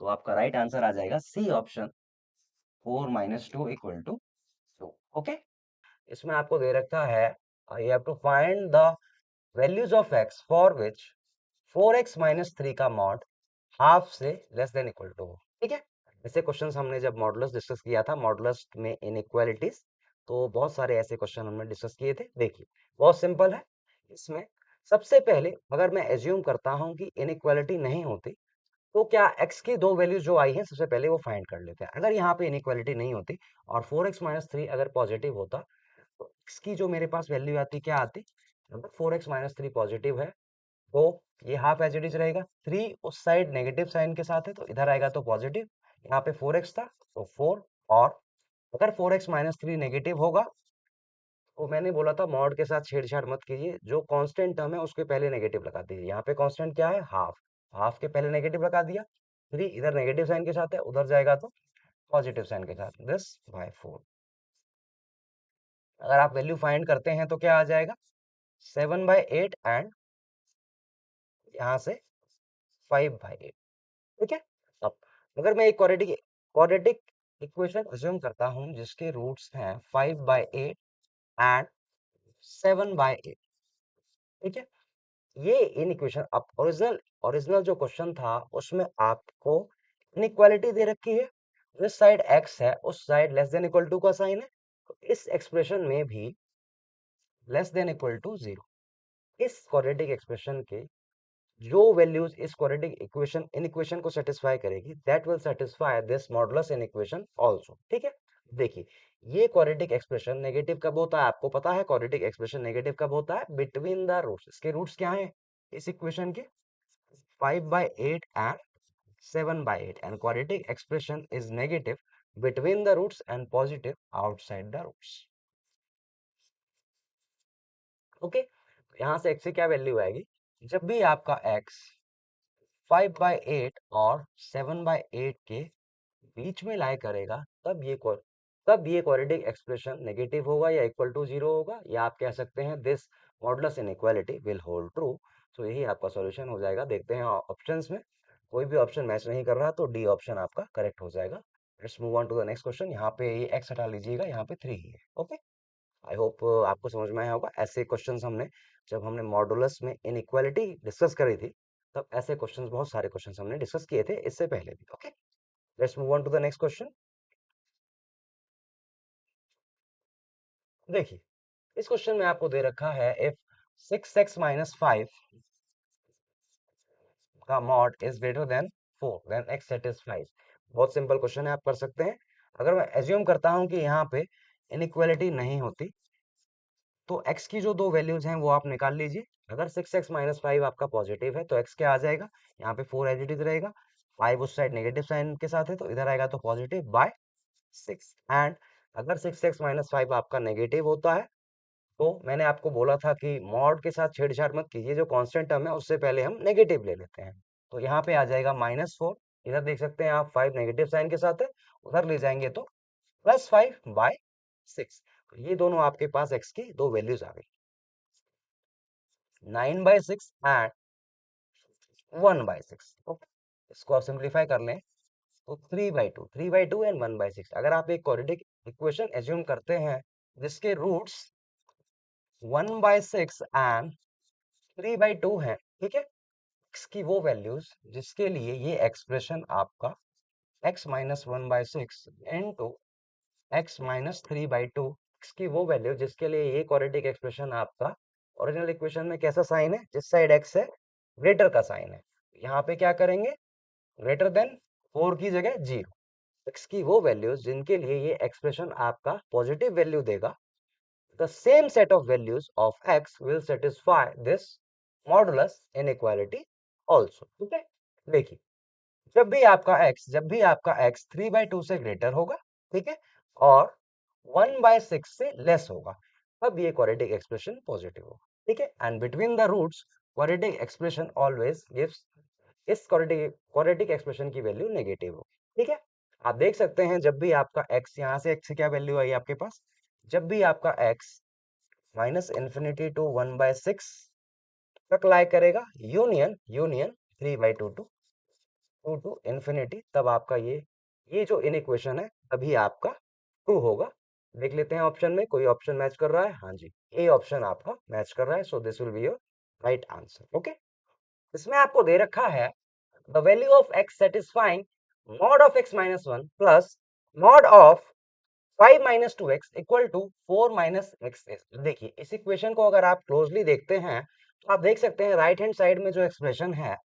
तो आपका राइट आंसर आ जाएगा C option, 4 - 2 equal to 2। Okay, इसमें आपको दे रखा है you have to find the values of x for which 4x - 3 का मॉड हाफ से लेस देन इक्वल टू हो। ठीक है, ऐसे क्वेश्चंस हमने जब मॉडुलस डिस्कस किया था, मॉडुलस में इनइक्वालिटीज, तो बहुत सारे ऐसे क्वेश्चन हमने डिस्कस किए थे। देखिए बहुत सिंपल है। इसमें सबसे पहले अगर मैं एज्यूम करता हूं कि इनइक्वालिटी नहीं होती, तो क्या x की दो वैल्यूज जो आई हैं सबसे पहले वो फाइंड कर लेते हैं। अगर यहाँ पे इनइक्वालिटी नहीं होती और 4x - 3 अगर पॉजिटिव होता, तो x की जो मेरे पास वैल्यू आती क्या आती, अगर 4x - 3 पॉजिटिव है तो ये हाफ एज इट इज रहेगा। 3 उस साइड नेगेटिव साइन के साथ है तो इधर आएगा तो पॉजिटिव। यहाँ पे 4x था तो 4, और अगर 4x - 3 नेगेटिव होगा, तो मैंने बोला था मॉड के साथ छेड़छाड़ मत कीजिए, जो कांस्टेंट टर्म है उसके पहले नेगेटिव लगा दीजिए। यहाँ पे कांस्टेंट क्या है, हाफ, हाफ के पहले नेगेटिव लगा दिया। 3 इधर नेगेटिव साइन के साथ है, उधर जाएगा तो पॉजिटिव साइन के साथ, दिस बाय 4। अगर आप वैल्यू फाइंड करते हैं तो क्या आ जाएगा, 7/8 एंड यहाँ से 5/8। ठीक है, अब अगर मैं एक क्वाड्रेटिक इक्वेशन अज्यूम करता हूं जिसके रूट्स हैं 5/8 एंड 7/8। ठीक है, ये इन इक्वेशन, अब ओरिजिनल ओरिजिनल जो क्वेश्चन था उसमें आपको इनइक्वालिटी दे रखी है, इस साइड x है, उस side less than equal to का साइन है, तो इस एक्सप्रेशन में भी लेस देन इक्वल टू 0। इस क्वाड्रेटिक एक्सप्रेशन के जो वैल्यूज इस क्वाड्रेटिक इक्वेशन इन इक्वेशन को सेटिस्फाई करेगी, that will satisfy this modulus in equation also. ठीक है, देखिए ये क्वाड्रेटिक एक्सप्रेशन नेगेटिव कब होता है, आपको पता है क्वाड्रेटिक एक्सप्रेशन नेगेटिव कब होता है, बिटवीन द रूट्स। इसके रूट्स क्या है इस इक्वेशन के, 5/8 and 7/8, and quadratic expression is negative between the roots and positive outside the roots। Okay, यहां से x की क्या वैल्यू आएगी, जब भी आपका x 5/8 और 7/8 के बीच में लाई करेगा, तब ये क्वाड्रेटिक एक्सप्रेशन नेगेटिव होगा या इक्वल टू जीरो होगा, या आप कह सकते हैं this modulus inequality will hold true. तो यही आपका सॉल्यूशन हो जाएगा। देखते हैं ऑप्शंस में कोई भी ऑप्शन मैच नहीं कर रहा, तो डी ऑप्शन आपका करेक्ट हो जाएगा। Let's move on to the next question. यहाँ पे ये एक्स हटा लीजिएगा, यहाँ पे 3 ही है। ओके, आई होप आपको समझ में आया होगा। ऐसे क्वेश्चंस हमने जब हमने मॉडुलस में इनइक्वालिटी डिस्कस करी थी, तब ऐसे क्वेश्चंस बहुत सारे क्वेश्चंस हमने डिस्कस किए थे इससे पहले भी। Okay, let's move on to the next question. देखिए इस क्वेश्चन में आपको दे रखा है, इफ 6x - 5 का mod is greater than 4 then x satisfies. बहुत सिंपल क्वेश्चन है, आप कर सकते हैं। अगर मैं एज्यूम करता हूं कि यहाँ पे इनइक्वालिटी नहीं होती, तो x की जो दो वैल्यूज हैं वो आप निकाल लीजिए। अगर 6x - 5 आपका पॉजिटिव है तो x क्या आ जाएगा, यहाँ पे 4 एज इट इज रहेगा, 5 उस साइड नेगेटिव साइन के साथ है, तो इधर आएगा तो पॉजिटिव बाय 6। एंड अगर 6x - 5 आपका नेगेटिव होता है, तो मैंने आपको बोला था कि मॉड के साथ छेड़छाड़ मत कीजिए, जो कांस्टेंट टर्म है उससे पहले हम नेगेटिव ले लेते हैं। तो यहाँ पे आ जाएगा -4, इधर देख सकते हैं आप 5 नेगेटिव साइन के साथ है, उधर ले जाएंगे तो +5/6। तो ये दोनों आपके पास x की दो वैल्यूज आ गई, 9/6 एंड 1/6। ओके, इसको आप सिंप्लीफाई कर लें तो 3/2 एंड 1/6। अगर आप एक क्वाड्रेटिक इक्वेशन एज्यूम करते हैं जिसके रूट्स 1/6 एंड 3/2 है, ठीक है, x की वो वैल्यूज जिसके लिए ये एक्सप्रेशन आपका x-1/6 इंटू x-3/2, x की वो वैल्यू जिसके लिए ये क्वाड्रेटिक एक्सप्रेशन आपका ओरिजिनल इक्वेशन में कैसा साइन है, जिस साइड x है ग्रेटर का साइन है, यहाँ पे क्या करेंगे, ग्रेटर देन 4 की जगह 0। x की वो वैल्यूज जिनके लिए ये एक्सप्रेशन आपका पॉजिटिव वैल्यू देगा, the same set of values of x will satisfy this modulus inequality also। ठीक है, देखिए जब भी आपका x 3/2 से ग्रेटर होगा, ठीक है, और 1/6 से लेस होगा, तब ये क्वाड्रेटिक एक्सप्रेशन पॉजिटिव होगा। ठीक है, and between the roots quadratic expression always gives, इस क्वाड्रेटिक एक्सप्रेशन की वैल्यू नेगेटिव होगी। ठीक है, आप देख सकते हैं जब भी आपका x, यहाँ से x की क्या वैल्यू आई आपके पास, जब भी आपका x -∞ to 1/6 तक लाई करेगा, यूनियन यूनियन 3/2 टू इंफिनिटी, तब आपका ये जो इनइक्वेशन है अभी आपका ट्रू होगा। देख लेते हैं ऑप्शन में कोई ऑप्शन मैच कर रहा है, हाँ जी, ए ऑप्शन आपका मैच कर रहा है, so this will be your right answer. Okay, इसमें आपको दे रखा है the value of x satisfying mod of x-1 plus mod of 5 - 2x equal to 4 - x। देखिए इस इक्वेशन को अगर आप क्लोजली देखते हैं तो आप देख सकते हैं राइट हैंड साइड में जो एक्सप्रेशन है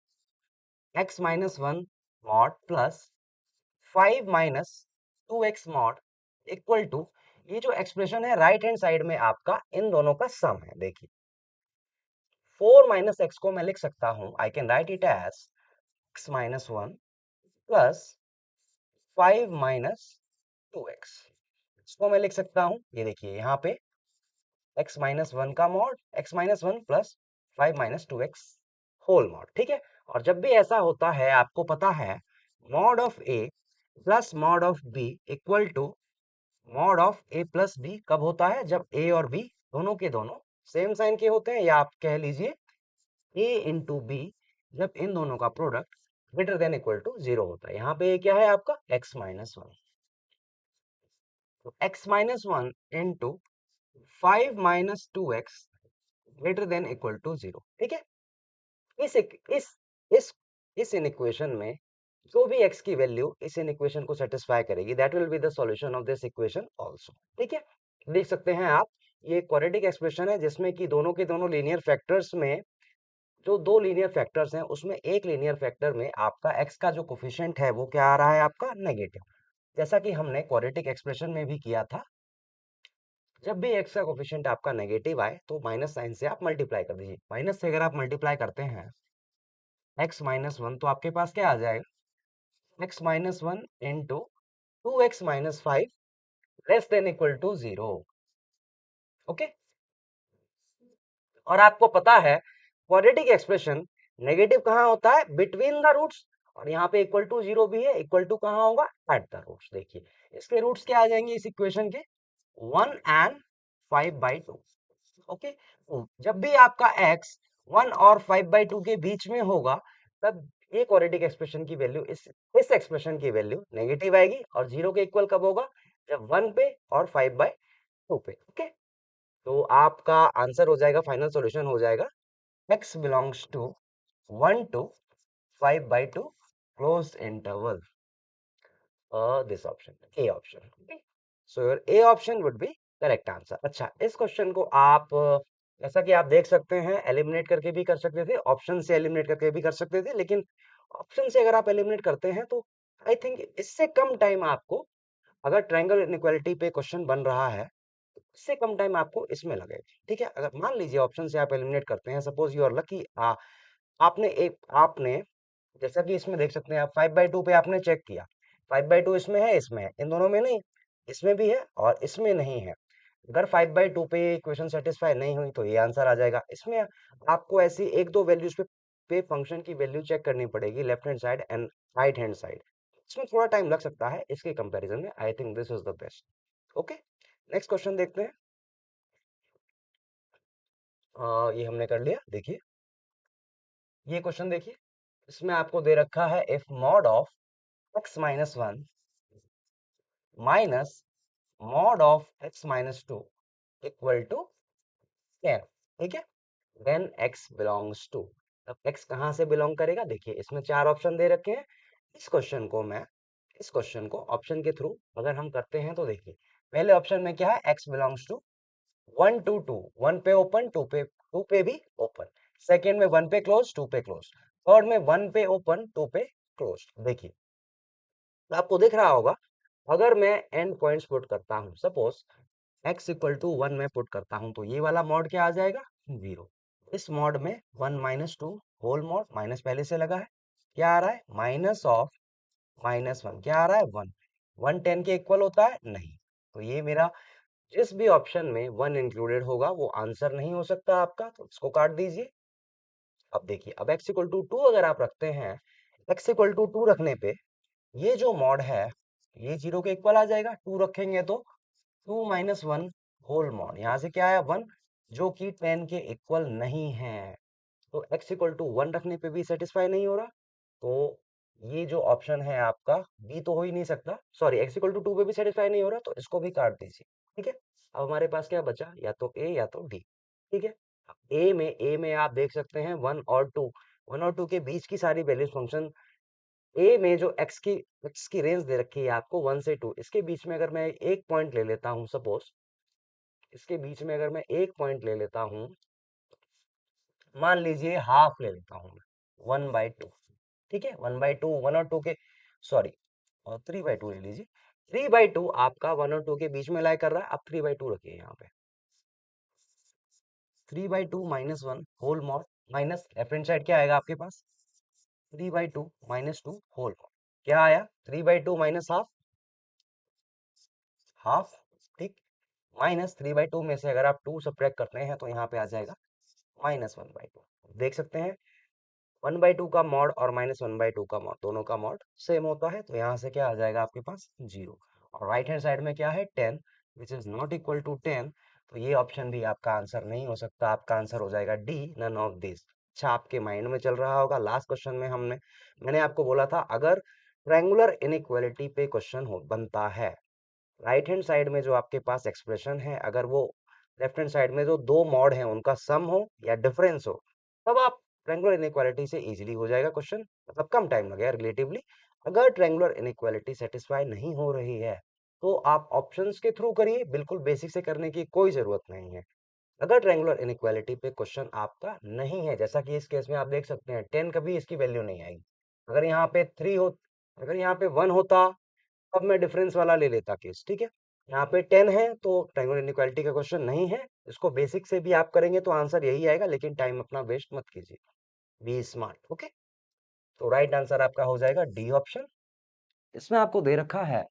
x-1 mod plus 5 - 2x mod equal to, ये जो एक्सप्रेशन है राइट हैंड साइड में आपका इन दोनों का सम है। देखिए 4 - x को मैं लिख सकता हूं, I can write it as x-1 plus 5 - 2x। इसको मैं लिख सकता हूं, ये देखिए यहाँ पे x-1 का mod, x-1 plus 5 - 2x whole mod. ठीक है, और जब भी ऐसा होता है आपको पता है mod of a plus mod of b equal to mod of a plus b कब होता है, जब a और b दोनों के दोनों सेम साइन के होते हैं, या आप कह लीजिए a इंटू b, जब इन दोनों का product greater than equal to 0 होता है। यहाँ पे क्या है आपका x-1, तो x-1 into 5 - 2x greater than equal to 0। ठीक है, इस इस इस इस इक्वेशन में जो भी x की वैल्यू इस इक्वेशन को सेटिस्फाई करेगी, that will be the solution of this equation also. ठीक है, देख सकते हैं आप ये क्वाड्रेटिक एक्सप्रेशन है जिसमें कि दोनों के दोनों लीनियर फैक्टर्स में जो दो लीनियर फैक्टर्स हैं उसमें एक लीनियर फैक्टर में आपका x का जो कोफिशिएंट है वो क्या आ रहा है आपका नेगेटिव, जैसा कि हमने क्वाड्रेटिक एक्सप्रेशन में भी किया था। जब भी x का कोफिशिएंट आपका नेगेटिव आए तो माइनस साइन से आप मल्टीप्लाई कर दीजिए। माइनस से अगर आप मल्टीप्लाई करते हैं x माइनस वन, तो आपके पास क्या आ जाएगा, x minus one into 2x minus five less than equal to 0। Okay, और आपको पता है क्वाड्रेटिक एक्सप्रेशन नेगेटिव कहाँ होता है, बिटवीन द रूट्स, और यहाँ पे इक्वल टू 0 भी है, इक्वल टू कहाँ होगा, एट द रूट्स। देखिए इसके रूट्स क्या आ जाएंगे इस इक्वेशन के, 1 और 5/2। ओके, तो जब भी आपका x 1 और 5/2 के बीच में होगा, तब ये क्वाड्रेटिक एक्सप्रेशन की वैल्यू, इस एक्सप्रेशन की वैल्यू नेगेटिव आएगी, और 0 के इक्वल कब होगा, जब 1 पे और 5/2 पे। ओके, तो आपका आंसर हो जाएगा, फाइनल सॉल्यूशन हो जाएगा x belongs to 1 to 5/2 closed interval, this option, A option. So your A option would be correct answer. अच्छा, इस क्वेश्चन को आप जैसा कि आप देख सकते हैं एलिमिनेट करके भी कर सकते थे, ऑप्शन से एलिमिनेट करके भी कर सकते थे, लेकिन ऑप्शन से अगर आप एलिमिनेट करते हैं तो आई थिंक इससे कम टाइम आपको, अगर ट्रायंगल इनइक्वालिटी पे क्वेश्चन बन रहा है, इससे कम टाइम आपको इसमें लगेगा। ठीक है, अगर मान लीजिए ऑप्शन से आप एलिमिनेट करते हैं, सपोज यू आर लकी, आपने जैसा कि इसमें देख सकते हैं आप 5/2 पे आपने चेक किया, 5/2 इसमें है, इसमें है, इन दोनों में नहीं, इसमें भी है और इसमें नहीं है। अगर 5/2 पे इक्वेशन सेटिस्फाई नहीं हुई तो ये आंसर आ जाएगा। इसमें आपको ऐसी एक दो वैल्यूज पे फंक्शन की वैल्यू चेक करनी पड़ेगी, left hand side and right hand side. इसमें थोड़ा टाइम लग सकता है, इसके कंपैरिजन में I think this is the best. Okay, next question देखते हैं। ये हमने कर लिया। देखिए ये क्वेश्चन देखिए, इसमें आपको दे रखा है if mod of x minus one minus mod of x minus two equal to 10। ठीक है, देन x बिलोंग्स टू, अब x कहाँ से बिलोंग करेगा, देखिए इसमें चार ऑप्शन दे रखे हैं। इस क्वेश्चन को ऑप्शन के थ्रू अगर हम करते हैं तो देखिए, पहले ऑप्शन में क्या है, x बिलोंग्स टू 1 to 2, 1 पे ओपन, 2 पे भी ओपन, सेकेंड में 1 पे क्लोज, 2 पे क्लोज, थर्ड में 1 पे ओपन, 2 पे क्लोज। देखिए तो आपको दिख रहा होगा, अगर मैं एंड पॉइंट्स पुट करता हूं, सपोज x इक्वल टू 1 में पुट करता हूं, तो ये वाला मॉड क्या आ जाएगा, 0। इस मॉड में 1 - 2 होल मॉड, माइनस पहले से लगा है, क्या आ रहा है, माइनस ऑफ -1, क्या आ रहा है, 1। 1 10 के इक्वल होता है, नहीं, तो ये मेरा जिस भी ऑप्शन में 1 इंक्लूडेड होगा वो आंसर नहीं हो सकता आपका, तो इसको काट दीजिए। अब देखिए, अब x इक्वल टू 2 अगर आप रखते हैं, x इक्वल टू 2 रखने पे ये जो मॉड है ये 0 के इक्वल आ जाएगा, 2 रखेंगे तो 2 - 1 होल मॉड, यहाँ से क्या आया, 1, जो कि 10 के इक्वल नहीं है, तो x इक्वल टू 1 रखने पे भी सेटिस्फाई नहीं हो रहा, तो ये जो ऑप्शन है आपका बी तो हो ही नहीं सकता, सॉरी, x इक्वल टू 2 पे भी सेटिस्फाई नहीं हो रहा, तो इसको भी काट दीजिए। ठीक है, अब हमारे पास क्या बचा, या तो ए या तो डी। ठीक है, ए में आप देख सकते हैं 1 और 2 के बीच की सारी वैल्यूज फंक्शन, ए में जो x की रेंज दे रखी है आपको 1 से 2, इसके बीच में अगर मैं एक पॉइंट ले लेता हूं, सपोज इसके बीच में अगर मैं एक पॉइंट ले लेता हूं, मान लीजिए हाफ ले लेता हूं मैं, 1/2। ठीक है, 1/2, 1 और 2 के, सॉरी, और 3/2 ले लीजिए, 3/2 आपका 1 और 2 के बीच में लाई कर रहा है, आप 3/2 रखिए यहाँ पे, 3/2 - 1 whole mod, minus left hand side क्या आएगा आपके पास, 3/2 - 2 होल मॉड, क्या आया, 3/2 माइनस हाफ, हाफ, ठीक, माइनस 3/2 में से अगर आप 2 सब्ट्रैक्ट करते हैं तो यहाँ पे आ जाएगा -1/2। देख सकते हैं 1/2 का मॉड और -1/2 का मॉड, दोनों का मॉड सेम होता है, तो यहाँ से क्या आ जाएगा आपके पास, 0। और राइट हैंड साइड में क्या है, 10, which is not equal to 10, तो ये ऑप्शन भी आपका आंसर नहीं हो सकता, आपका आंसर हो जाएगा डी, नन ऑफ दिस। अच्छा, आपके माइंड में चल रहा होगा, लास्ट क्वेश्चन में मैंने आपको बोला था, अगर ट्रायंगुलर इनइक्वालिटी पे क्वेश्चन हो बनता है, राइट हैंड साइड में जो आपके पास एक्सप्रेशन है, अगर वो लेफ्ट हैंड साइड में जो दो मॉड है उनका सम हो या डिफरेंस हो, तब आप ट्रायंगुलर इनइक्वालिटी से इजीली हो जाएगा क्वेश्चन, मतलब कम टाइम लगेगा रिलेटिवली। अगर ट्रायंगुलर इनइक्वालिटी सेटिस्फाई नहीं हो रही है, तो आप ऑप्शंस के थ्रू करिए, बिल्कुल बेसिक से करने की कोई जरूरत नहीं है। अगर ट्रायंगुलर इनइक्वालिटी पे क्वेश्चन आपका नहीं है, जैसा कि इस केस में आप देख सकते हैं 10 कभी इसकी वैल्यू नहीं आएगी। अगर यहाँ पे 3 हो, अगर यहाँ पे 1 होता अब मैं डिफरेंस वाला ले लेता केस, ठीक है। यहाँ पे 10 है तो ट्रायंगुलर इनइक्वालिटी का क्वेश्चन नहीं है। इसको बेसिक से भी आप करेंगे तो आंसर यही आएगा, लेकिन टाइम अपना वेस्ट मत कीजिए, बी स्मार्ट। ओके, तो राइट आंसर आपका हो जाएगा डी ऑप्शन। इसमें आपको दे रखा है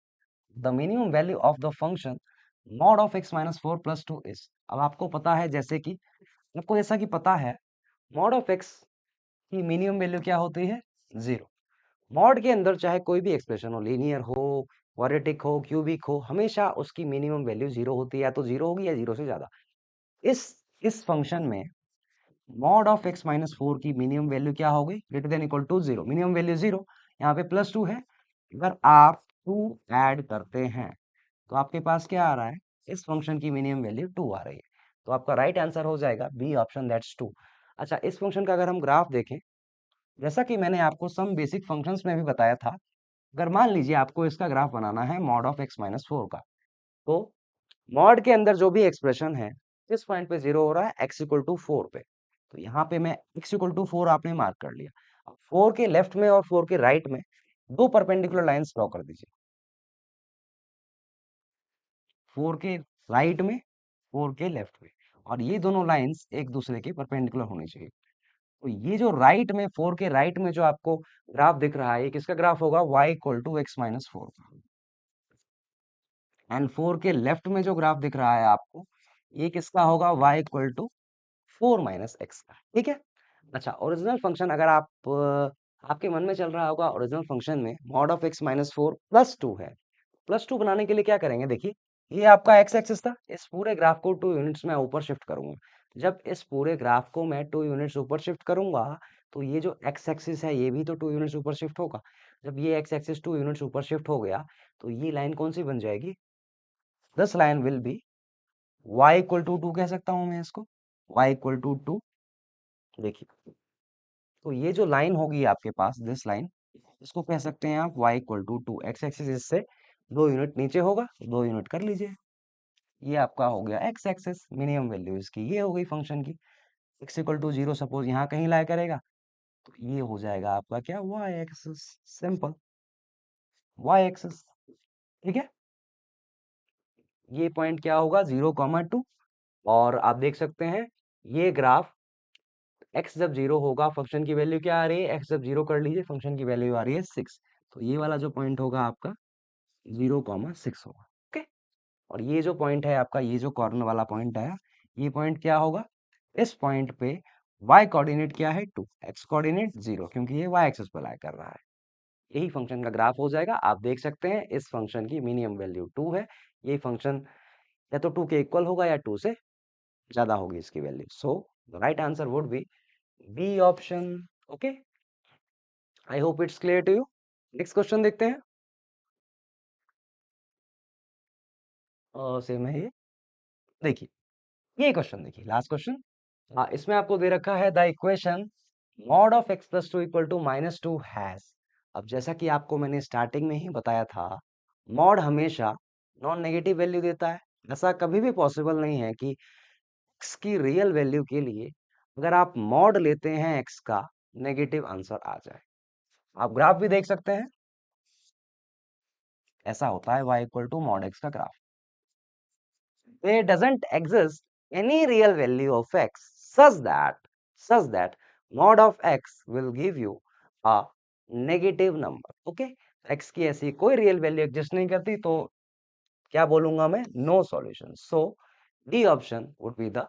the minimum value of the function mod of x minus 4 plus 2 is. अब आपको पता है, जैसे कि आपको जैसा कि पता है मॉड ऑफ x की मिनिमम वैल्यू क्या होती है, 0। मॉड के अंदर चाहे कोई भी एक्सप्रेशन हो, लीनियर हो, क्वाड्रेटिक हो, क्यूबिक हो, हमेशा उसकी मिनिमम वैल्यू 0 होती है, या तो 0 होगी या 0 से ज्यादा। इस इस फंक्शन में मॉड ऑफ x माइनस 4 की मिनिमम वैल्यू क्या होगी, greater than equal to 0, minimum value 0। यहाँ पे प्लस 2 है, अगर आप 2 ऐड करते हैं तो आपके पास क्या आ रहा है, इस फंक्शन की मिनिमम वैल्यू 2 आ रही है। तो आपका राइट आंसर हो जाएगा बी ऑप्शन, दैट्स 2। अच्छा, इस फंक्शन का अगर हम ग्राफ देखें, जैसा कि मैंने आपको सम बेसिक फंक्शंस में भी बताया था, अगर मान लीजिए आपको इसका ग्राफ बनाना है मॉड ऑफ x माइनस 4 का, तो मॉड के अंदर जो भी एक्सप्रेशन है किस पॉइंट पे 0 हो रहा है, x इक्वल टू 4 पे। तो यहाँ पे मैं x इक्वल टू 4 आपने मार्क कर लिया। अब 4 के लेफ्ट में और 4 के राइट में दो परपेंडिकुलर लाइंस ड्रॉ कर दीजिए। 4 के राइट में, 4 के लेफ्ट में, और ये दोनों लाइंस एक दूसरे के परपेंडिकुलर होनी चाहिए। तो ये जो राइट में, 4 के राइट में जो आपको ग्राफ दिख रहा है, ये किसका ग्राफ होगा, y equal to x minus 4 का। एंड 4 के लेफ्ट में जो ग्राफ दिख रहा है आपको, ये किसका होगा, y equal to 4 minus x का। ठीक है। अच्छा, ओरिजिनल फंक्शन अगर आप आपके मन में चल रहा होगा, ओरिजिनल फंक्शन में mod of x minus 4 plus 2 है। प्लस 2 बनाने के लिए क्या करेंगे, देखिए ये आपका एक्स एक्सिस था, इस पूरे ग्राफ को 2 यूनिट्स में ऊपर शिफ्ट करूंगा। जब इस पूरे ग्राफ को मैं 2 यूनिट्स ऊपर शिफ्ट करूंगा, तो ये जो एक्स एक्सिस है ये भी तो 2 यूनिट्स ऊपर शिफ्ट होगा। जब ये एक्स एक्सिस 2 यूनिट्स ऊपर शिफ्ट हो गया, तो ये लाइन कौन सी बन जाएगी, this line will be y equal to 2, कह सकता हूं मैं इसको, y इक्वल टू 2। देखिए, तो ये जो लाइन होगी आपके पास, दिस लाइन, इसको कह सकते हैं आप y equal to 2, x axis इससे 2 यूनिट नीचे होगा, 2 यूनिट कर लीजिए। ये आपका हो गया एक्स एक्सिस, मिनिमम वैल्यू इसकी ये हो गई फंक्शन की। x इक्वल टू 0 सपोज यहाँ कहीं लाया करेगा, तो ये हो जाएगा आपका क्या, y axis, simple, y axis. ठीक है, ये पॉइंट क्या होगा, 0,2। और आप देख सकते हैं ये ग्राफ, x जब 0 होगा, फंक्शन की वैल्यू क्या आ रही है, x जब 0 कर लीजिए, फंक्शन की वैल्यू आ रही है 6। तो ये वाला जो पॉइंट होगा आपका 0,6 होगा। ओके, और ये जो पॉइंट है आपका, ये जो कॉर्नर वाला पॉइंट है, ये पॉइंट क्या होगा, इस पॉइंट पे y कोऑर्डिनेट क्या है, 2, x कोऑर्डिनेट 0, क्योंकि ये y एक्सिस पर लाई कर रहा है। यही फंक्शन का ग्राफ हो जाएगा। आप देख सकते हैं इस फंक्शन की मिनिमम वैल्यू 2 है। ये फंक्शन या तो 2 के इक्वल होगा या 2 से ज्यादा होगी इसकी वैल्यू। So the right answer would be B option. Okay, I hope it's clear to you. Next question देखते हैं। सेम है ये, देखिए ये क्वेश्चन देखिए, लास्ट क्वेश्चन। इसमें आपको दे रखा है the equation mod of x plus 2 equal to minus 2 has. अब जैसा कि आपको मैंने स्टार्टिंग में ही बताया था, मॉड हमेशा नॉन नेगेटिव वैल्यू देता है। ऐसा कभी भी पॉसिबल नहीं है कि x की रियल वैल्यू के लिए अगर आप मॉड लेते हैं x का, नेगेटिव आंसर आ जाए। आप ग्राफ भी देख सकते हैं, ऐसा होता है y equal to mod x का ग्राफ। There doesn't exist any real value of x such that mod of x will give you a negative number. Okay, x की ऐसी कोई रियल वैल्यू एग्जिस्ट नहीं करती, तो क्या बोलूंगा मैं, no solution. So D option would be the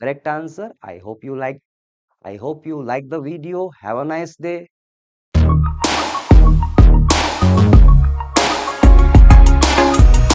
correct answer. I hope you like the video. Have a nice day.